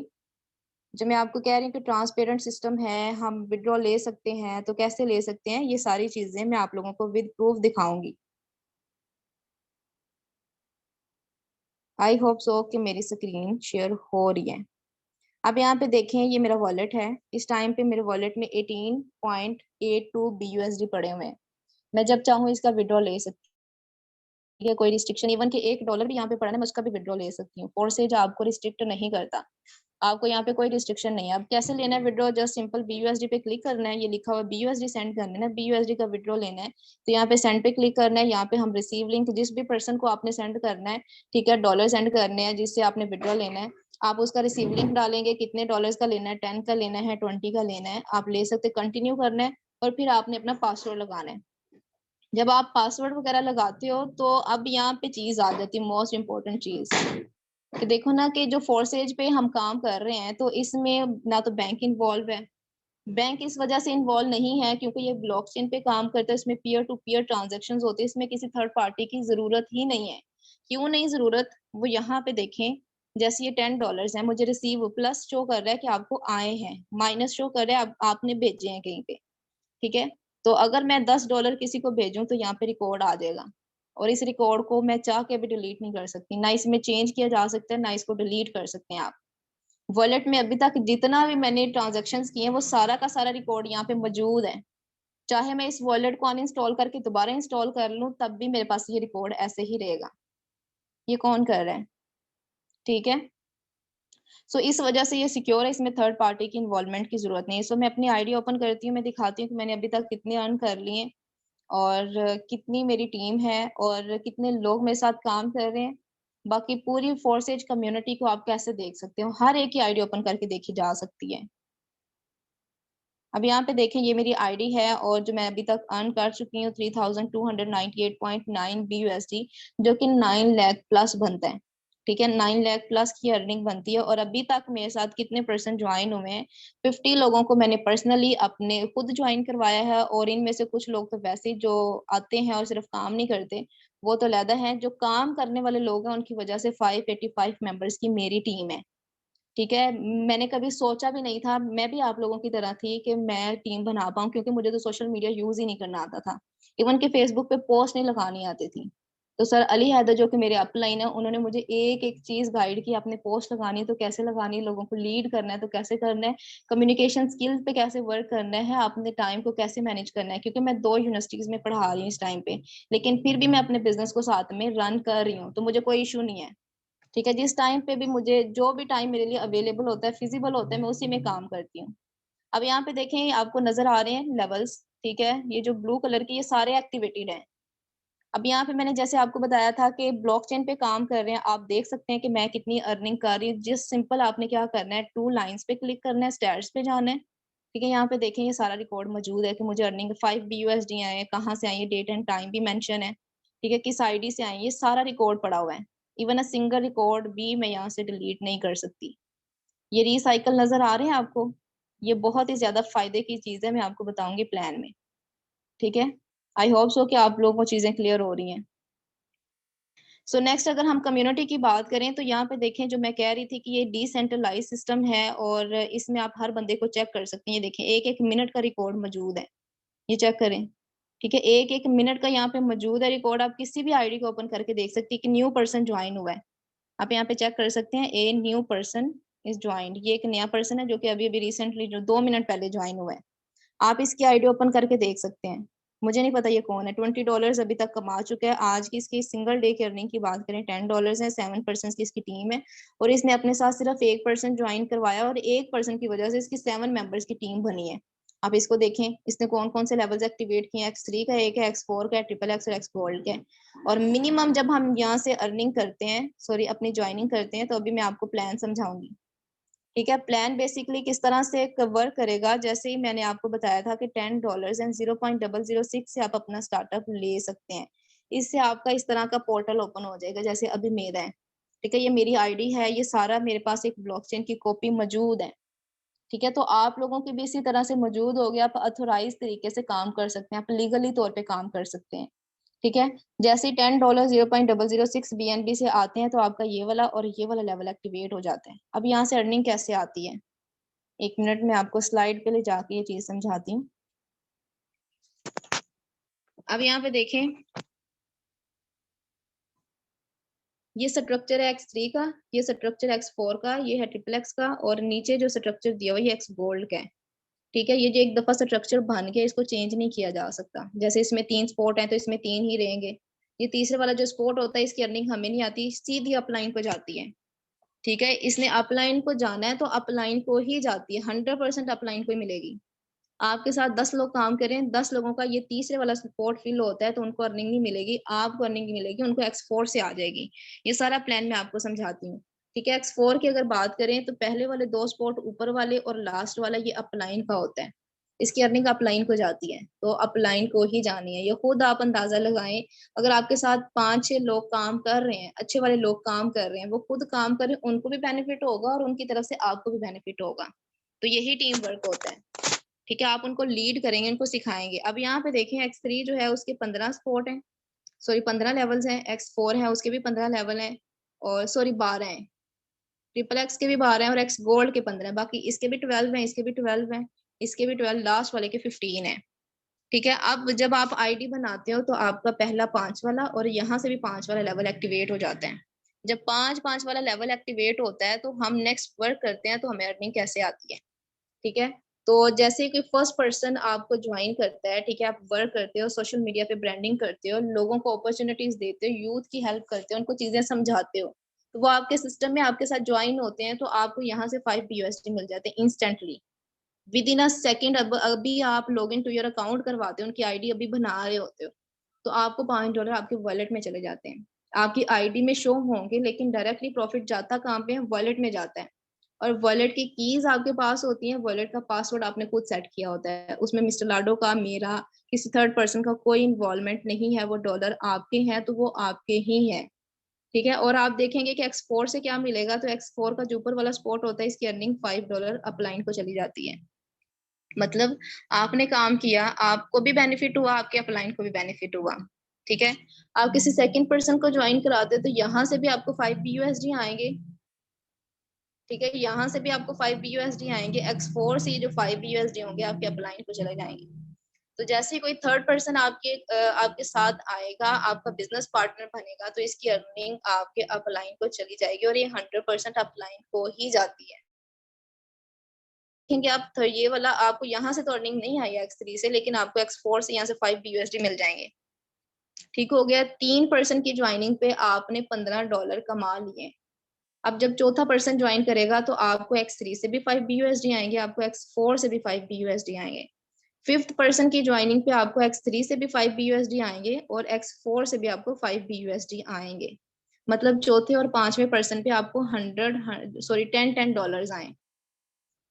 जो मैं आपको कह रही हूँ कि ट्रांसपेरेंट सिस्टम है, हम विड्रॉ ले सकते हैं, तो कैसे ले सकते हैं, ये सारी चीजें मैं आप लोगों को विद प्रूफ दिखाऊंगी। आई होप सो कि मेरी स्क्रीन शेयर हो रही है। अब यहाँ पे देखें, ये मेरा वॉलेट है। इस टाइम पे मेरे वॉलेट में 18.82 BUSD पड़े हुए हैं। मैं जब चाहूँ इसका विड्रॉ ले सकती है, कोई रिस्ट्रिक्शन, इवन कि $1 भी यहाँ पे पड़ा है, मैं उसका भी विड्रॉ ले सकती हूँ। फोर्सेज आपको रिस्ट्रिक्ट नहीं करता, आपको यहाँ पे कोई रिस्ट्रिक्शन नहीं है। अब कैसे लेना है विड्रॉ, जस्ट सिंपल BUSD पे क्लिक करना है, ये लिखा हुआ BUSD सेंड करना है ना, BUSD का विड्रॉ लेना है, तो यहाँ पे सेंड पे क्लिक करना है। यहाँ पे हम रिसीव लिंक, जिस भी पर्सन को आपने सेंड करना है, ठीक है, डॉलर सेंड करने हैं जिससे आपने विड्रॉ लेना है, आप उसका रिसीव लिंक डालेंगे, कितने डॉलर्स का लेना है, 10 का लेना है, 20 का लेना है, आप ले सकते, कंटिन्यू करना है, और फिर आपने अपना पासवर्ड लगाना है। जब आप पासवर्ड वगैरह लगाते हो तो अब यहाँ पे चीज आ जाती है, मोस्ट इम्पोर्टेंट चीज, कि देखो ना कि जो फोर्सेज पे हम काम कर रहे हैं तो इसमें ना तो बैंक इन्वॉल्व है। बैंक इस वजह से इन्वॉल्व नहीं है क्योंकि ये ब्लॉकचेन पे काम करता है, इसमें पीयर टू पीयर ट्रांजेक्शन होते हैं, इसमें किसी थर्ड पार्टी की जरूरत ही नहीं है। क्यों नहीं जरूरत, वो यहाँ पे देखें, जैसे ये $10 है, मुझे रिसीव प्लस शो कर रहा है कि आपको आए हैं, माइनस शो कर रहा है आपने भेजे हैं कहीं पे, ठीक है। तो अगर मैं $10 किसी को भेजूं तो यहाँ पे रिकॉर्ड आ जाएगा, और इस रिकॉर्ड को मैं चाह के भी डिलीट नहीं कर सकती, ना इसमें चेंज किया जा सकता है, ना इसको डिलीट कर सकते हैं आप। वॉलेट में अभी तक जितना भी मैंने ट्रांजेक्शन्स किए हैं वो सारा का सारा रिकॉर्ड यहाँ पे मौजूद है। चाहे मैं इस वॉलेट को अनइंस्टॉल करके दोबारा इंस्टॉल कर लूं तब भी मेरे पास ये रिकॉर्ड ऐसे ही रहेगा। ये कौन कर रहा है, ठीक है। सो इस वजह से ये सिक्योर है, इसमें थर्ड पार्टी की इन्वॉल्वमेंट की जरूरत नहीं है। सो मैं अपनी आईडी ओपन करती हूँ, मैं दिखाती हूँ कि मैंने अभी तक कितने अर्न कर लिए और कितनी मेरी टीम है और कितने लोग मेरे साथ काम कर रहे हैं। बाकी पूरी फोर्सेज कम्युनिटी को आप कैसे देख सकते हो, हर एक की आईडी ओपन करके देखी जा सकती है। अब यहाँ पे देखें, ये मेरी आईडी है और जो मैं अभी तक अर्न कर चुकी हूँ 3298.9 BUSD, जो कि 9 लाख प्लस बनता है, ठीक है। 9 लाख प्लस की अर्निंग बनती है। और अभी तक मेरे साथ कितने परसेंट ज्वाइन हुए हैं, 50 लोगों को मैंने पर्सनली अपने खुद ज्वाइन करवाया है, और इनमें से कुछ लोग तो वैसे जो आते हैं और सिर्फ काम नहीं करते, वो तो अलग है। जो काम करने वाले लोग हैं उनकी वजह से 585 मेंबर्स की मेरी टीम है, ठीक है। मैंने कभी सोचा भी नहीं था, मैं भी आप लोगों की तरह थी कि मैं टीम बना पाऊं, क्योंकि मुझे तो सोशल मीडिया यूज ही नहीं करना आता था, इवन कि फेसबुक पे पोस्ट नहीं लगानी आती थी। तो सर अली हैदर जो कि मेरे अपलाइन है, उन्होंने मुझे एक एक चीज गाइड की, आपने पोस्ट लगानी है तो कैसे लगानी है, लोगों को लीड करना है तो कैसे करना है, कम्युनिकेशन स्किल्स पे कैसे वर्क करना है, अपने टाइम को कैसे मैनेज करना है। क्योंकि मैं 2 यूनिवर्सिटीज में पढ़ा रही हूँ इस टाइम पे, लेकिन फिर भी मैं अपने बिजनेस को साथ में रन कर रही हूँ, तो मुझे कोई इशू नहीं है, ठीक है। जिस टाइम पे भी मुझे जो भी टाइम मेरे लिए अवेलेबल होता है, फिजिबल होता है, मैं उसी में काम करती हूँ। अब यहाँ पे देखें, आपको नजर आ रहे हैं लेवल्स, ठीक है। ये जो ब्लू कलर की, ये सारे एक्टिवेटेड हैं। अब यहाँ पे मैंने जैसे आपको बताया था कि ब्लॉकचेन पे काम कर रहे हैं, आप देख सकते हैं कि मैं कितनी अर्निंग कर रही हूँ। जिस सिंपल आपने क्या करना है, 2 लाइंस पे क्लिक करना है, स्टैट्स पे जाना है, ठीक है। यहाँ पे देखें, ये सारा रिकॉर्ड मौजूद है कि मुझे अर्निंग 5 BUSD आए हैं, कहाँ से आई है, डेट एंड टाइम भी मेंशन है, ठीक है, किस आईडी से आई है, ये सारा रिकॉर्ड पड़ा हुआ है। इवन अ सिंगल रिकॉर्ड भी मैं यहाँ से डिलीट नहीं कर सकती। ये रिसाइकल नजर आ रहे हैं आपको, ये बहुत ही ज्यादा फायदे की चीज है, मैं आपको बताऊंगी प्लान में, ठीक है। आई होप सो कि आप लोगों को चीजें क्लियर हो रही हैं। सो नेक्स्ट अगर हम कम्युनिटी की बात करें तो यहाँ पे देखें, जो मैं कह रही थी कि ये डिसेंट्रलाइज सिस्टम है और इसमें आप हर बंदे को चेक कर सकते हैं। ये देखें, एक एक मिनट का रिकॉर्ड मौजूद है, ये चेक करें, ठीक है। एक एक मिनट का यहाँ पे मौजूद है रिकॉर्ड। आप किसी भी आईडी को ओपन करके देख सकते हैं कि न्यू पर्सन ज्वाइन हुआ है, आप यहाँ पे चेक कर सकते हैं, a new person is joined. ये एक नया पर्सन है जो कि अभी अभी रिसेंटली जो 2 मिनट पहले ज्वाइन हुआ है। आप इसकी आईडी ओपन करके देख सकते हैं। मुझे नहीं पता ये कौन है। $20 अभी तक कमा चुका है। आज की इसकी सिंगल डे की अर्निंग की बात करें, $10 है। 7 पर्सन की इसकी टीम है, और इसने अपने साथ सिर्फ 1 पर्सन ज्वाइन करवाया, और 1 पर्सन की वजह से इसकी 7 मेंबर्स की टीम बनी है। आप इसको देखें, इसने कौन कौन से लेवल्स एक्टिवेट किए हैं। X3 का एक है, X4 का है, XXX और X गोल्ड का है। और मिनिमम जब हम यहाँ से अर्निंग करते हैं, सॉरी अपनी ज्वाइनिंग करते हैं, तो अभी मैं आपको प्लान समझाऊंगी, ठीक है। प्लान बेसिकली किस तरह से वर्क करेगा, जैसे ही मैंने आपको बताया था कि $10 एंड 0.006 से आप अपना स्टार्टअप ले सकते हैं। इससे आपका इस तरह का पोर्टल ओपन हो जाएगा जैसे अभी मेरा है, ठीक है। ये मेरी आईडी है, ये सारा मेरे पास एक ब्लॉकचेन की कॉपी मौजूद है, ठीक है। तो आप लोगों की भी इसी तरह से मौजूद हो गया, आप अथोराइज तरीके से काम कर सकते हैं, आप लीगली तौर पे काम कर सकते हैं, ठीक है। जैसे $10 0.006 BNB से आते हैं तो आपका ये वाला और ये वाला लेवल एक्टिवेट हो जाता है। अब यहाँ से अर्निंग कैसे आती है, 1 मिनट में आपको स्लाइड पे ले जाके ये चीज समझाती हूँ। अब यहाँ पे देखें, ये स्ट्रक्चर है X3 का, ये स्ट्रक्चर X4 का, ये है XXX का, और नीचे जो स्ट्रक्चर दिया हुआ है ये X गोल्ड का है, ठीक है। ये जो एक दफा स्ट्रक्चर बन गया, इसको चेंज नहीं किया जा सकता। जैसे इसमें 3 स्पॉट हैं तो इसमें 3 ही रहेंगे। ये तीसरे वाला जो स्पॉट होता है, इसकी अर्निंग हमें नहीं आती, सीधी अपलाइन को जाती है, ठीक है। इसने अपलाइन को जाना है तो अपलाइन को ही जाती है, 100% अपलाइन को ही मिलेगी। आपके साथ 10 लोग काम करें, 10 लोगों का ये तीसरे वाला सपोर्ट फिल होता है तो उनको अर्निंग नहीं मिलेगी, आपको अर्निंग नहीं मिलेगी, उनको X4 से आ जाएगी। ये सारा प्लान मैं आपको समझाती हूँ, ठीक है। X4 की अगर बात करें तो पहले वाले 2 स्पॉट ऊपर वाले और लास्ट वाला ये अपलाइन का होता है, इसकी अर्निंग अपलाइन को जाती है, तो अपलाइन को ही जानी है। ये खुद आप अंदाजा लगाएं, अगर आपके साथ 5-6 लोग काम कर रहे हैं, अच्छे वाले लोग काम कर रहे हैं, वो खुद काम कर रहे हैं, उनको भी बेनिफिट होगा और उनकी तरफ से आपको भी बेनिफिट होगा। तो यही टीम वर्क होता है, ठीक है। आप उनको लीड करेंगे, उनको सिखाएंगे। अब यहाँ पे देखें, X3 जो है उसके 15 स्पॉट हैं, सॉरी 15 लेवल्स हैं। X4 है, उसके भी 15 लेवल हैं, और सॉरी 12 हैं, ट्रिपल एक्स के भी 12 हैं और एक्स गोल्ड के 15 हैं, बाकी इसके भी 12 हैं, इसके भी 12 हैं, इसके भी 12, लास्ट वाले के 15 है। ठीक है, अब जब आप आईडी बनाते हो तो आपका पहला 5 वाला और यहाँ से भी 5 वाला लेवल एक्टिवेट हो जाता है। जब 5 वाला लेवल एक्टिवेट होता है तो हम नेक्स्ट वर्क करते हैं तो हमें अर्निंग कैसे आती है। ठीक है, तो जैसे कि फर्स्ट पर्सन आपको ज्वाइन करता है, ठीक है, आप वर्क करते हो, सोशल मीडिया पे ब्रांडिंग करते हो, लोगों को अपॉर्चुनिटीज देते हो, यूथ की हेल्प करते हो, उनको चीजें समझाते हो, तो वो आपके सिस्टम में आपके साथ ज्वाइन होते हैं, तो आपको यहाँ से 5 BUSD मिल जाते हैं instantly, within a second. अब अभी आप log in to your account करवाते हो, उनकी आईडी अभी बना रहे होते हो, तो आपको $5 आपके वॉलेट में चले जाते हैं, आपकी आईडी में शो होंगे, लेकिन डायरेक्टली प्रॉफिट जाता कहाँ पे है, वॉलेट में जाता है। और वॉलेट की कीज आपके पास होती है, वॉलेट का पासवर्ड आपने खुद सेट किया होता है, उसमें मिस्टर लाडो का, मेरा, किसी थर्ड पर्सन का कोई इन्वॉल्वमेंट नहीं है, वो डॉलर आपके हैं तो वो आपके ही है। ठीक है, और आप देखेंगे कि एक्सपोर्ट से क्या मिलेगा, तो एक्सपोर्ट का जो ऊपर वाला स्पॉट होता है, इसकी अर्निंग $5 अपलाइन को चली जाती है। मतलब आपने काम किया, आपको भी बेनिफिट हुआ, आपके अपलाइन को भी बेनिफिट हुआ। ठीक है, आप किसी सेकंड पर्सन को ज्वाइन कराते तो यहाँ से भी आपको 5 BUSD आएंगे। ठीक है, यहाँ से भी आपको 5 BUSD आएंगे, एक्स4 से जो 5 BUSD होंगे आपके अपलाइन को चले जाएंगे। तो जैसे ही कोई थर्ड पर्सन आपके साथ आएगा, आपका बिजनेस पार्टनर बनेगा, तो इसकी अर्निंग आपके अपलाइन को चली जाएगी और ये 100% अपलाइन को ही जाती है। देखेंगे आप, तो ये वाला आपको यहाँ से तो अर्निंग नहीं आई X3 से, लेकिन आपको X4 से यहाँ से 5 BUSD मिल जाएंगे। ठीक हो गया, 3 पर्सन की ज्वाइनिंग पे आपने $15 कमा लिए। अब जब चौथा पर्सन ज्वाइन करेगा तो आपको X3 से भी 5 BUSD आएंगे, आपको X4 से भी 5 BUSD आएंगे। फिफ्थ पर्सन की ज्वाइनिंग पे आपको X3 से भी 5 BUSD आएंगे और X4 से भी आपको 5 BUSD आएंगे। मतलब चौथे और पांचवें पर्सन पे आपको 10 डॉलर्स आए।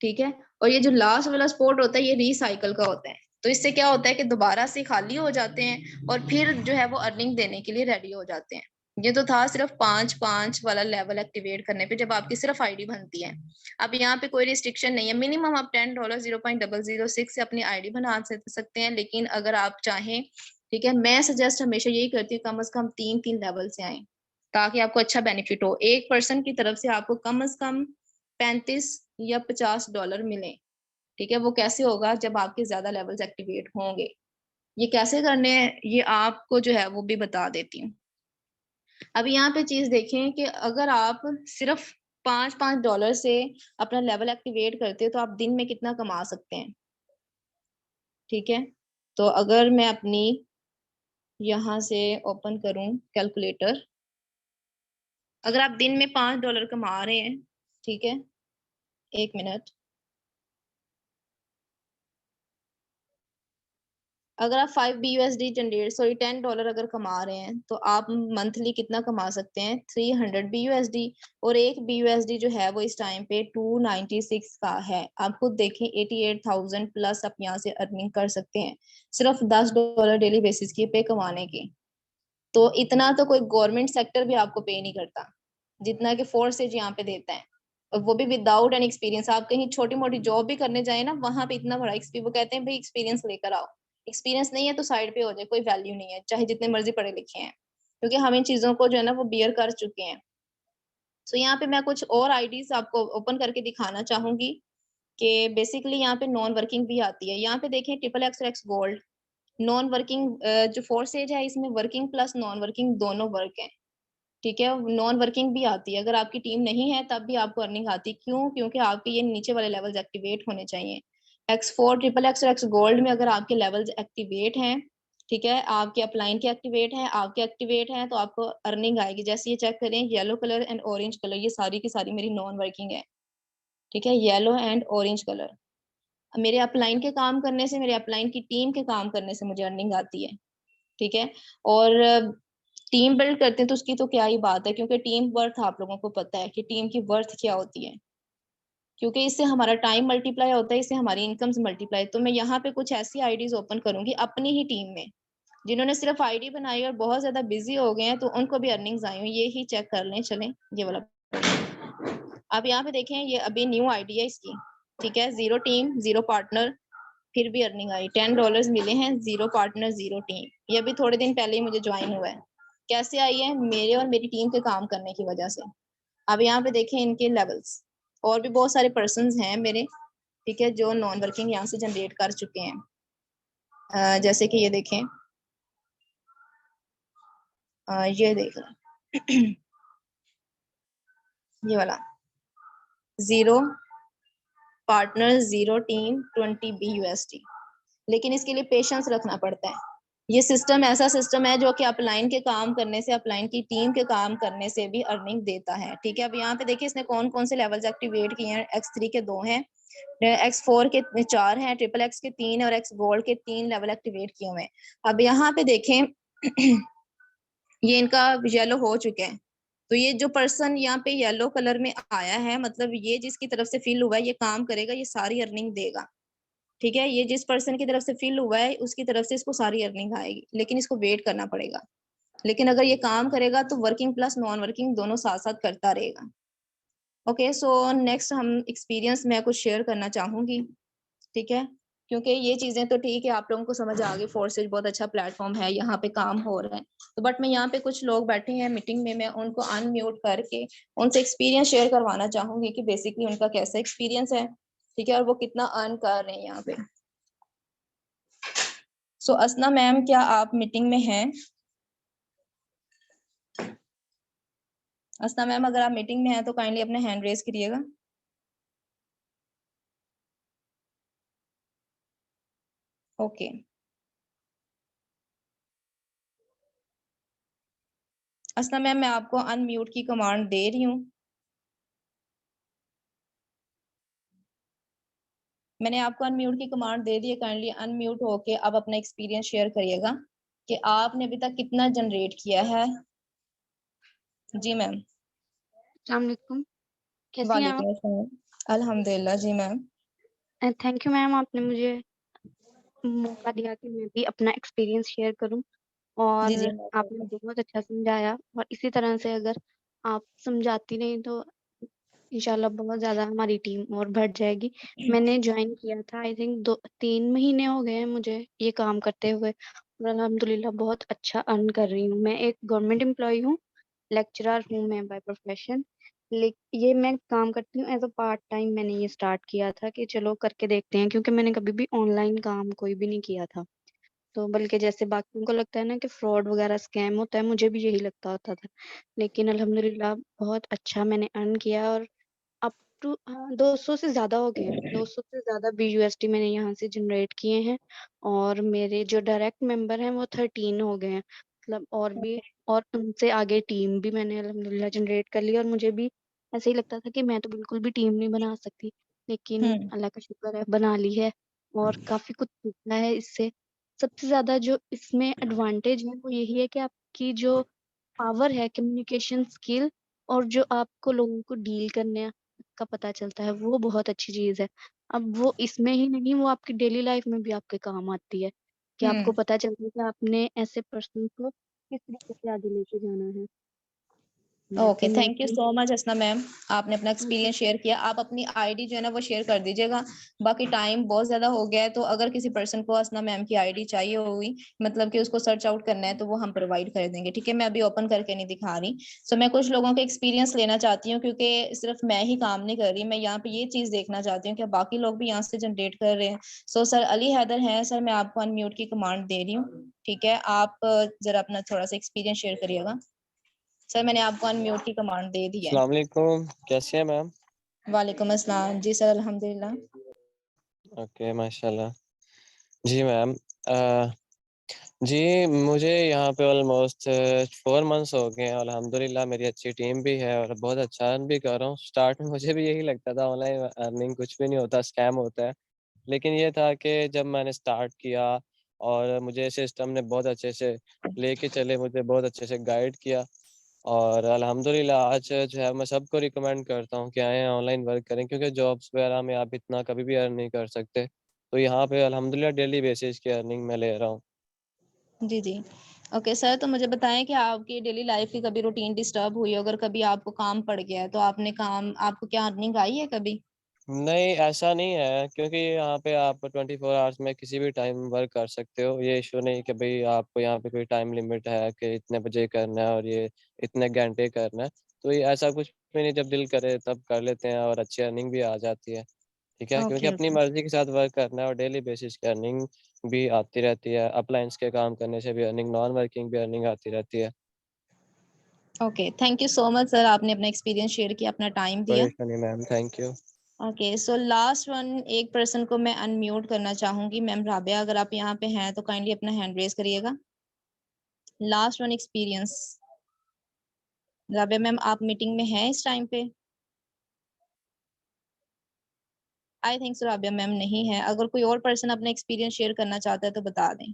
ठीक है, और ये जो लास्ट वाला स्पॉट होता है ये रिसाइकल का होता है, तो इससे क्या होता है कि दोबारा से खाली हो जाते हैं और फिर जो है वो अर्निंग देने के लिए रेडी हो जाते हैं। ये तो था सिर्फ 5 वाला लेवल एक्टिवेट करने पे, जब आपकी सिर्फ आईडी बनती है। अब यहाँ पे कोई रिस्ट्रिक्शन नहीं है, मिनिमम आप $10 0.006 से अपनी आईडी बना सकते हैं, लेकिन अगर आप चाहें, ठीक है, मैं सजेस्ट हमेशा यही करती हूँ कम से कम 3 लेवल से आए, ताकि आपको अच्छा बेनिफिट हो। एक पर्सन की तरफ से आपको कम से कम 35 या $50 मिले। ठीक है, वो कैसे होगा, जब आपके ज्यादा लेवल्स एक्टिवेट होंगे। ये कैसे करने हैं ये आपको जो है वो भी बता देती हूँ। अब यहाँ पे चीज देखें कि अगर आप सिर्फ $5 से अपना लेवल एक्टिवेट करते हो तो आप दिन में कितना कमा सकते हैं। ठीक है, तो अगर मैं अपनी यहाँ से ओपन करूं कैलकुलेटर, अगर आप दिन में $5 कमा रहे हैं, ठीक है, 1 मिनट, अगर आप 5 BUSD जनरेट $10 अगर कमा रहे हैं तो आप मंथली कितना कमा सकते हैं, 300 BUSD। और एक BUSD जो है वो इस टाइम पे 296 का है। आप खुद देखें, 88,000 प्लस आप यहाँ से अर्निंग कर सकते हैं सिर्फ $10 डेली बेसिस की पे कमाने की। तो इतना तो कोई गवर्नमेंट सेक्टर भी आपको पे नहीं करता जितना कि फोर्सेज यहाँ पे देता है, और वो भी विदाउट एन एक्सपीरियंस। आप कहीं छोटी मोटी जॉब भी करने जाए ना, वहां पे इतना बड़ा एक्सपीरियंस, वो कहते हैं भाई एक्सपीरियंस लेकर आओ, एक्सपीरियंस नहीं है तो साइड पे हो जाए, कोई वैल्यू नहीं है चाहे जितने मर्जी पढ़े लिखे हैं, क्योंकि हम इन चीजों को जो है ना वो बियर कर चुके हैं। सो यहाँ पे मैं कुछ और आईडीज आपको ओपन करके दिखाना चाहूंगी कि बेसिकली यहाँ पे नॉन वर्किंग भी आती है। यहाँ पे देखें ट्रिपल एक्स और एक्स गोल्ड, नॉन वर्किंग जो फोर्सेज है इसमें वर्किंग प्लस नॉन वर्किंग दोनों वर्क है। ठीक है, नॉन वर्किंग भी आती है, अगर आपकी टीम नहीं है तब भी आपको अर्निंग आती है। क्यों? क्योंकि आपके ये नीचे वाले लेवल्स एक्टिवेट होने चाहिए। X4 ट्रिपल एक्स और एक्स गोल्ड में अगर आपके लेवल्स एक्टिवेट हैं, ठीक है, आपके अपलाइन के एक्टिवेट हैं, आपके एक्टिवेट हैं, तो आपको अर्निंग आएगी। जैसे ये चेक करें, yellow colour and orange colour, ये सारी की सारी मेरी नॉन वर्किंग है। ठीक है, येलो एंड ऑरेंज कलर, मेरे अपलाइन के काम करने से, मेरे अपलाइन की टीम के काम करने से मुझे अर्निंग आती है। ठीक है, और टीम बिल्ड करते हैं तो उसकी तो क्या ही बात है, क्योंकि टीम वर्थ आप लोगों को पता है कि टीम की वर्थ क्या होती है, क्योंकि इससे हमारा टाइम मल्टीप्लाई होता है, इससे हमारी इनकम्स मल्टीप्लाई। तो मैं यहाँ पे कुछ ऐसी आईडीज ओपन करूंगी अपनी ही टीम में, जिन्होंने सिर्फ आईडी बनाई और बहुत ज्यादा बिजी हो गए हैं, तो उनको भी अर्निंग्स आई हुई, ये ही चेक कर लें। चलें, ये वाला आप यहाँ पे देखें, ये अभी न्यू आईडी है इसकी। ठीक है, 0 टीम 0 पार्टनर, फिर भी अर्निंग आई, $10 मिले हैं, 0 पार्टनर 0 टीम। ये अभी थोड़े दिन पहले ही मुझे ज्वाइन हुआ है। कैसे आई है? मेरे और मेरी टीम के काम करने की वजह से। अब यहाँ पे देखें इनके लेवल्स, और भी बहुत सारे पर्सन्स हैं मेरे, ठीक है, जो नॉन वर्किंग यहाँ से जनरेट कर चुके हैं। जैसे कि ये देखें, ये देख लें ये वाला 0 पार्टनर 0 टीम 20 BUSD, लेकिन इसके लिए पेशेंस रखना पड़ता है। ये सिस्टम ऐसा सिस्टम है जो कि अपलाइन के काम करने से, अपलाइन की टीम के काम करने से भी अर्निंग देता है, ठीक है। अब यहाँ पे देखिए इसने कौन कौन से लेवल्स एक्टिवेट किए हैं। X3 के 2 हैं, X4 के 4 हैं, XXX के 3 और X गोल्ड के 3 लेवल एक्टिवेट किए हुए हैं। अब यहाँ पे देखें ये इनका येलो हो चुके हैं, तो ये जो पर्सन यहाँ पे येलो कलर में आया है, मतलब ये जिसकी तरफ से फिल हुआ है ये काम करेगा, ये सारी अर्निंग देगा, ठीक है। ये जिस पर्सन की तरफ से फिल हुआ है उसकी तरफ से इसको सारी अर्निंग आएगी, लेकिन इसको वेट करना पड़ेगा। लेकिन अगर ये काम करेगा तो वर्किंग प्लस नॉन वर्किंग दोनों साथ साथ करता रहेगा। ओके, सो नेक्स्ट हम एक्सपीरियंस मैं कुछ शेयर करना चाहूंगी, ठीक है, क्योंकि ये चीजें तो ठीक है आप लोगों को समझ आ गई, फोर्सेज बहुत अच्छा प्लेटफॉर्म है, यहाँ पे काम हो रहा है। तो बट मैं यहाँ पे कुछ लोग बैठे हैं मीटिंग में, मैं उनको अनम्यूट करके उनसे एक्सपीरियंस शेयर करवाना चाहूंगी कि बेसिकली उनका कैसा एक्सपीरियंस है, ठीक है, और वो कितना अर्न कर रहे हैं यहाँ पे। सो असना मैम, क्या आप मीटिंग में हैं? असना मैम, अगर आप मीटिंग में हैं तो काइंडली अपने हैंड रेज करिएगा। ओके, असना मैम मैं आपको अनम्यूट की कमांड दे रही हूँ। मैंने आपको अनम्यूट की कमांड दे दी है, काइंडली अनम्यूट होके अब अपना एक्सपीरियंस शेयर करिएगा कि आपने अभी तक कितना जनरेट किया है। जी मैम। अस्सलाम वालेकुम, कैसी हैं वालेकुम अस्सलाम। अल्हम्दुलिल्लाह। जी मैम। आप? थैंक यू मैम, आपने मुझे मौका दिया कि मैं भी अपना एक्सपीरियंस शेयर करूं, और जी जी आपने बहुत अच्छा समझाया, और इसी तरह से अगर आप समझाती रहीं तो इंशाल्लाह बहुत ज़्यादा हमारी टीम और बढ़ जाएगी। मैंने ज्वाइन किया था, आई थिंक 2-3 महीने हो गए हैं मुझे ये काम करते हुए, और अल्हम्दुलिल्लाह बहुत अच्छा अर्न कर रही हूँ। मैं एक गवर्नमेंट एम्प्लॉई हूँ, लेक्चरर हूँ मैं बाय प्रोफेशन। ये मैं काम करती हूँ एज अ पार्ट टाइम। मैंने ये स्टार्ट किया था कि चलो करके देखते हैं, क्योंकि मैंने कभी भी ऑनलाइन काम कोई भी नहीं किया था। तो बल्कि जैसे बाकियों को लगता है ना कि फ्रॉड वगैरह स्कैम होता है, मुझे भी यही लगता होता था। लेकिन अल्हम्दुलिल्लाह बहुत अच्छा मैंने अर्न किया, और अप टू 200 से ज़्यादा हो गए हैं। 200 से ज़्यादा BUSD मैंने यहाँ से जनरेट किए हैं, और मेरे जो डायरेक्ट मेंबर हैं वो 13 हो गए हैं, मतलब और भी। और उनसे आगे टीम भी मैंने अल्हम्दुलिल्लाह जनरेट कर ली, और मुझे भी ऐसे ही लगता था कि मैं तो बिल्कुल भी टीम नहीं बना सकती, लेकिन हम्म अल्लाह का शुक्र है बना ली है, और काफ़ी कुछ सीखा है इससे। सबसे ज़्यादा जो इसमें एडवांटेज है वो यही है कि आपकी जो पावर है कम्युनिकेशन स्किल, और जो आपको लोगों को डील करने का पता चलता है, वो बहुत अच्छी चीज़ है। अब वो इसमें ही नहीं, वो आपकी डेली लाइफ में भी आपके काम आती है, कि आपको हम्म। पता चलता है कि आपने ऐसे पर्सन को किस तरीके से आगे लेके जाना है। ओके, बाकी मैं थैंक यू अपनी सो मच असना मैम, आपने अपना जी, एक्सपीरियंस शेयर किया। आप अपनी आईडी जो है ना वो शेयर कर दीजिएगा। बाकी टाइम बहुत ज्यादा हो गया है, तो अगर किसी पर्सन को असना मैम की आईडी चाहिए होगी, मतलब कि उसको सर्च आउट करना है, तो वो हम प्रोवाइड कर देंगे, ठीक है। मैं अभी ओपन करके नहीं दिखा रही। सो मैं कुछ लोगों के एक्सपीरियंस लेना चाहती हूँ, क्योंकि सिर्फ मैं ही काम नहीं कर रही, मैं यहाँ पे ये चीज देखना चाहती हूँ कि बाकी लोग भी यहाँ से जनरेट कर रहे हैं। सो सर अली हैदर हैं सर, मैं आपको अनम्यूट की कमांड दे रही हूँ, ठीक है। आप जरा अपना थोड़ा सा एक्सपीरियंस शेयर करिएगा। सर मैंने आपको अनम्यूट की कमांड दे दी है। अस्सलाम वालेकुम, कैसे हैं मैम? वालेकुम अस्सलाम। जी सर अल्हम्दुलिल्लाह। ओके, माशाल्लाह। जी मैम, जी मुझे यहाँ पे ऑलमोस्ट 4 मंथ्स हो गए हैं। अल्हम्दुलिल्लाह मेरी अच्छी टीम भी है और बहुत अच्छा अर्न भी कर रहा हूँ। स्टार्ट में मुझे भी यही लगता था ऑनलाइन अर्निंग कुछ भी नहीं होता, स्कैम होता है। लेकिन ये था कि जब मैंने स्टार्ट किया और मुझे सिस्टम ने बहुत अच्छे से लेके चले, मुझे बहुत अच्छे से गाइड किया, और अल्हम्दुलिल्लाह आज जो है मैं सबको रिकमेंड करता हूँ कि आएँ ऑनलाइन वर्क करें, क्योंकि जॉब्स वगैरह में आप इतना कभी भी अर्न नहीं कर सकते। तो यहाँ पे अल्हम्दुलिल्लाह डेली बेसिस की अर्निंग मैं ले रहा हूँ। जी जी। ओके सर, तो मुझे बताएं कि आपकी डेली लाइफ की कभी रूटीन डिस्टर्ब हुई हो, अगर कभी आपको काम पड़ गया है तो आपने काम, आपको क्या अर्निंग आई है कभी? नहीं, ऐसा नहीं है, क्योंकि यहाँ पे आप 24 आवर्स में किसी भी टाइम वर्क कर सकते हो। ये इश्यू नहीं कि भई आपको यहाँ पे कोई टाइम लिमिट है कि इतने बजे करना है और ये इतने घंटे करना है। तो ये ऐसा कुछ भी नहीं, जब दिल करे तब कर लेते हैं और अच्छी अर्निंग भी आ जाती है, ठीक है, क्योंकि ओके अपनी ओके मर्जी के साथ वर्क करना है और डेली बेसिस की अर्निंग भी आती रहती है। अप्लायंस के काम करने से भी अर्निंग, नॉन वर्किंग भी अर्निंग आती रहती है। Okay, thank you so much sir, आपने अपना एक्सपीरियंस शेयर किया, अपना टाइम कोई दिया। इशू नहीं ma'am, thank you. Okay, so last one, एक पर्सन को मैं अनम्यूट करना चाहूंगी। मैम राबिया, अगर आप यहाँ पे हैं तो काइंडली अपना हैंड रेज करिएगा। Last one experience. Rabia ma'am, आप मीटिंग में हैं इस टाइम पे? I think so Rabia ma'am नहीं है। अगर कोई और पर्सन अपना एक्सपीरियंस शेयर करना चाहता है तो बता दें।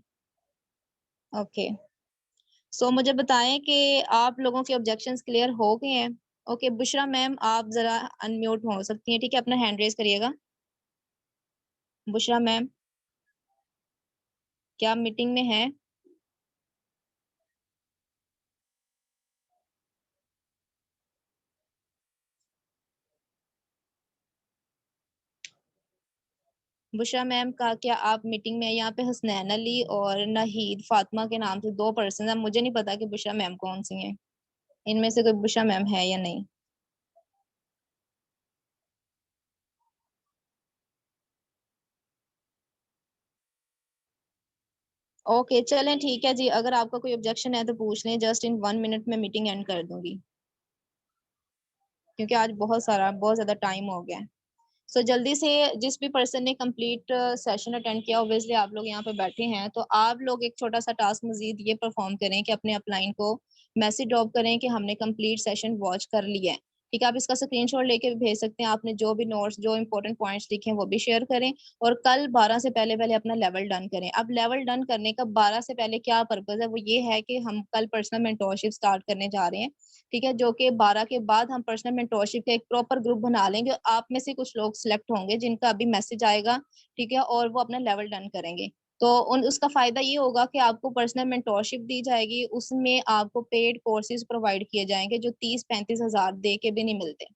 ओके, सो मुझे बताएं कि आप लोगों के ऑब्जेक्शंस क्लियर हो गए हैं। ओके, बुशरा मैम आप जरा अनम्यूट हो सकती हैं, ठीक है, अपना हैंड रेज करिएगा। बुशरा मैम, क्या आप मीटिंग में हैं? बुशरा मैम का क्या आप मीटिंग में? यहाँ पे हसनैन अली और नाहिद फातिमा के नाम से दो पर्सन है, मुझे नहीं पता कि बुशरा मैम कौन सी हैं। इनमें से कोई बुशरा मैम है या नहीं? ओके चलें, ठीक है जी, अगर आपका कोई ऑब्जेक्शन है तो पूछ लें। जस्ट इन 1 मिनट में मीटिंग एंड कर दूंगी, क्योंकि आज बहुत ज्यादा टाइम हो गया है। सो जल्दी से, जिस भी पर्सन ने कंप्लीट सेशन अटेंड किया, ऑब्वियसली आप लोग यहाँ पे बैठे हैं, तो आप लोग एक छोटा सा टास्क मजीद ये परफॉर्म करें कि अपने अपलाइन को मैसेज ड्रॉप करें कि हमने कंप्लीट सेशन वॉच कर लिया है। ठीक है, आप इसका स्क्रीनशॉट लेके भी भेज सकते हैं। आपने जो भी नोट्स, जो इंपॉर्टेंट पॉइंट्स लिखे हैं वो भी शेयर करें, और कल 12 से पहले पहले अपना लेवल डन करें। अब लेवल डन करने का 12 से पहले क्या पर्पज है, वो ये है कि हम कल पर्सनल मेंटोरशिप स्टार्ट करने जा रहे हैं, ठीक है, जो कि 12 के बाद हम पर्सनल मेंटोरशिप का एक प्रॉपर ग्रुप बना लेंगे। आप में से कुछ लोग सिलेक्ट होंगे जिनका अभी मैसेज आएगा, ठीक है, और वो अपना लेवल डन करेंगे। तो उसका फायदा ये होगा कि आपको पर्सनल मेंटोरशिप दी जाएगी, उसमें आपको पेड कोर्सेज प्रोवाइड किए जाएंगे जो 30-35 हजार दे के भी नहीं मिलते।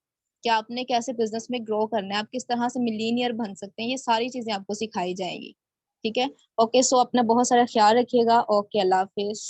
कि आपने कैसे बिजनेस में ग्रो करना है, आप किस तरह से मिलीनियर बन सकते हैं, ये सारी चीजें आपको सिखाई जाएंगी। ठीक है, ओके, सो अपना बहुत सारा ख्याल रखिएगा। ओके, अल्लाह हाफिज।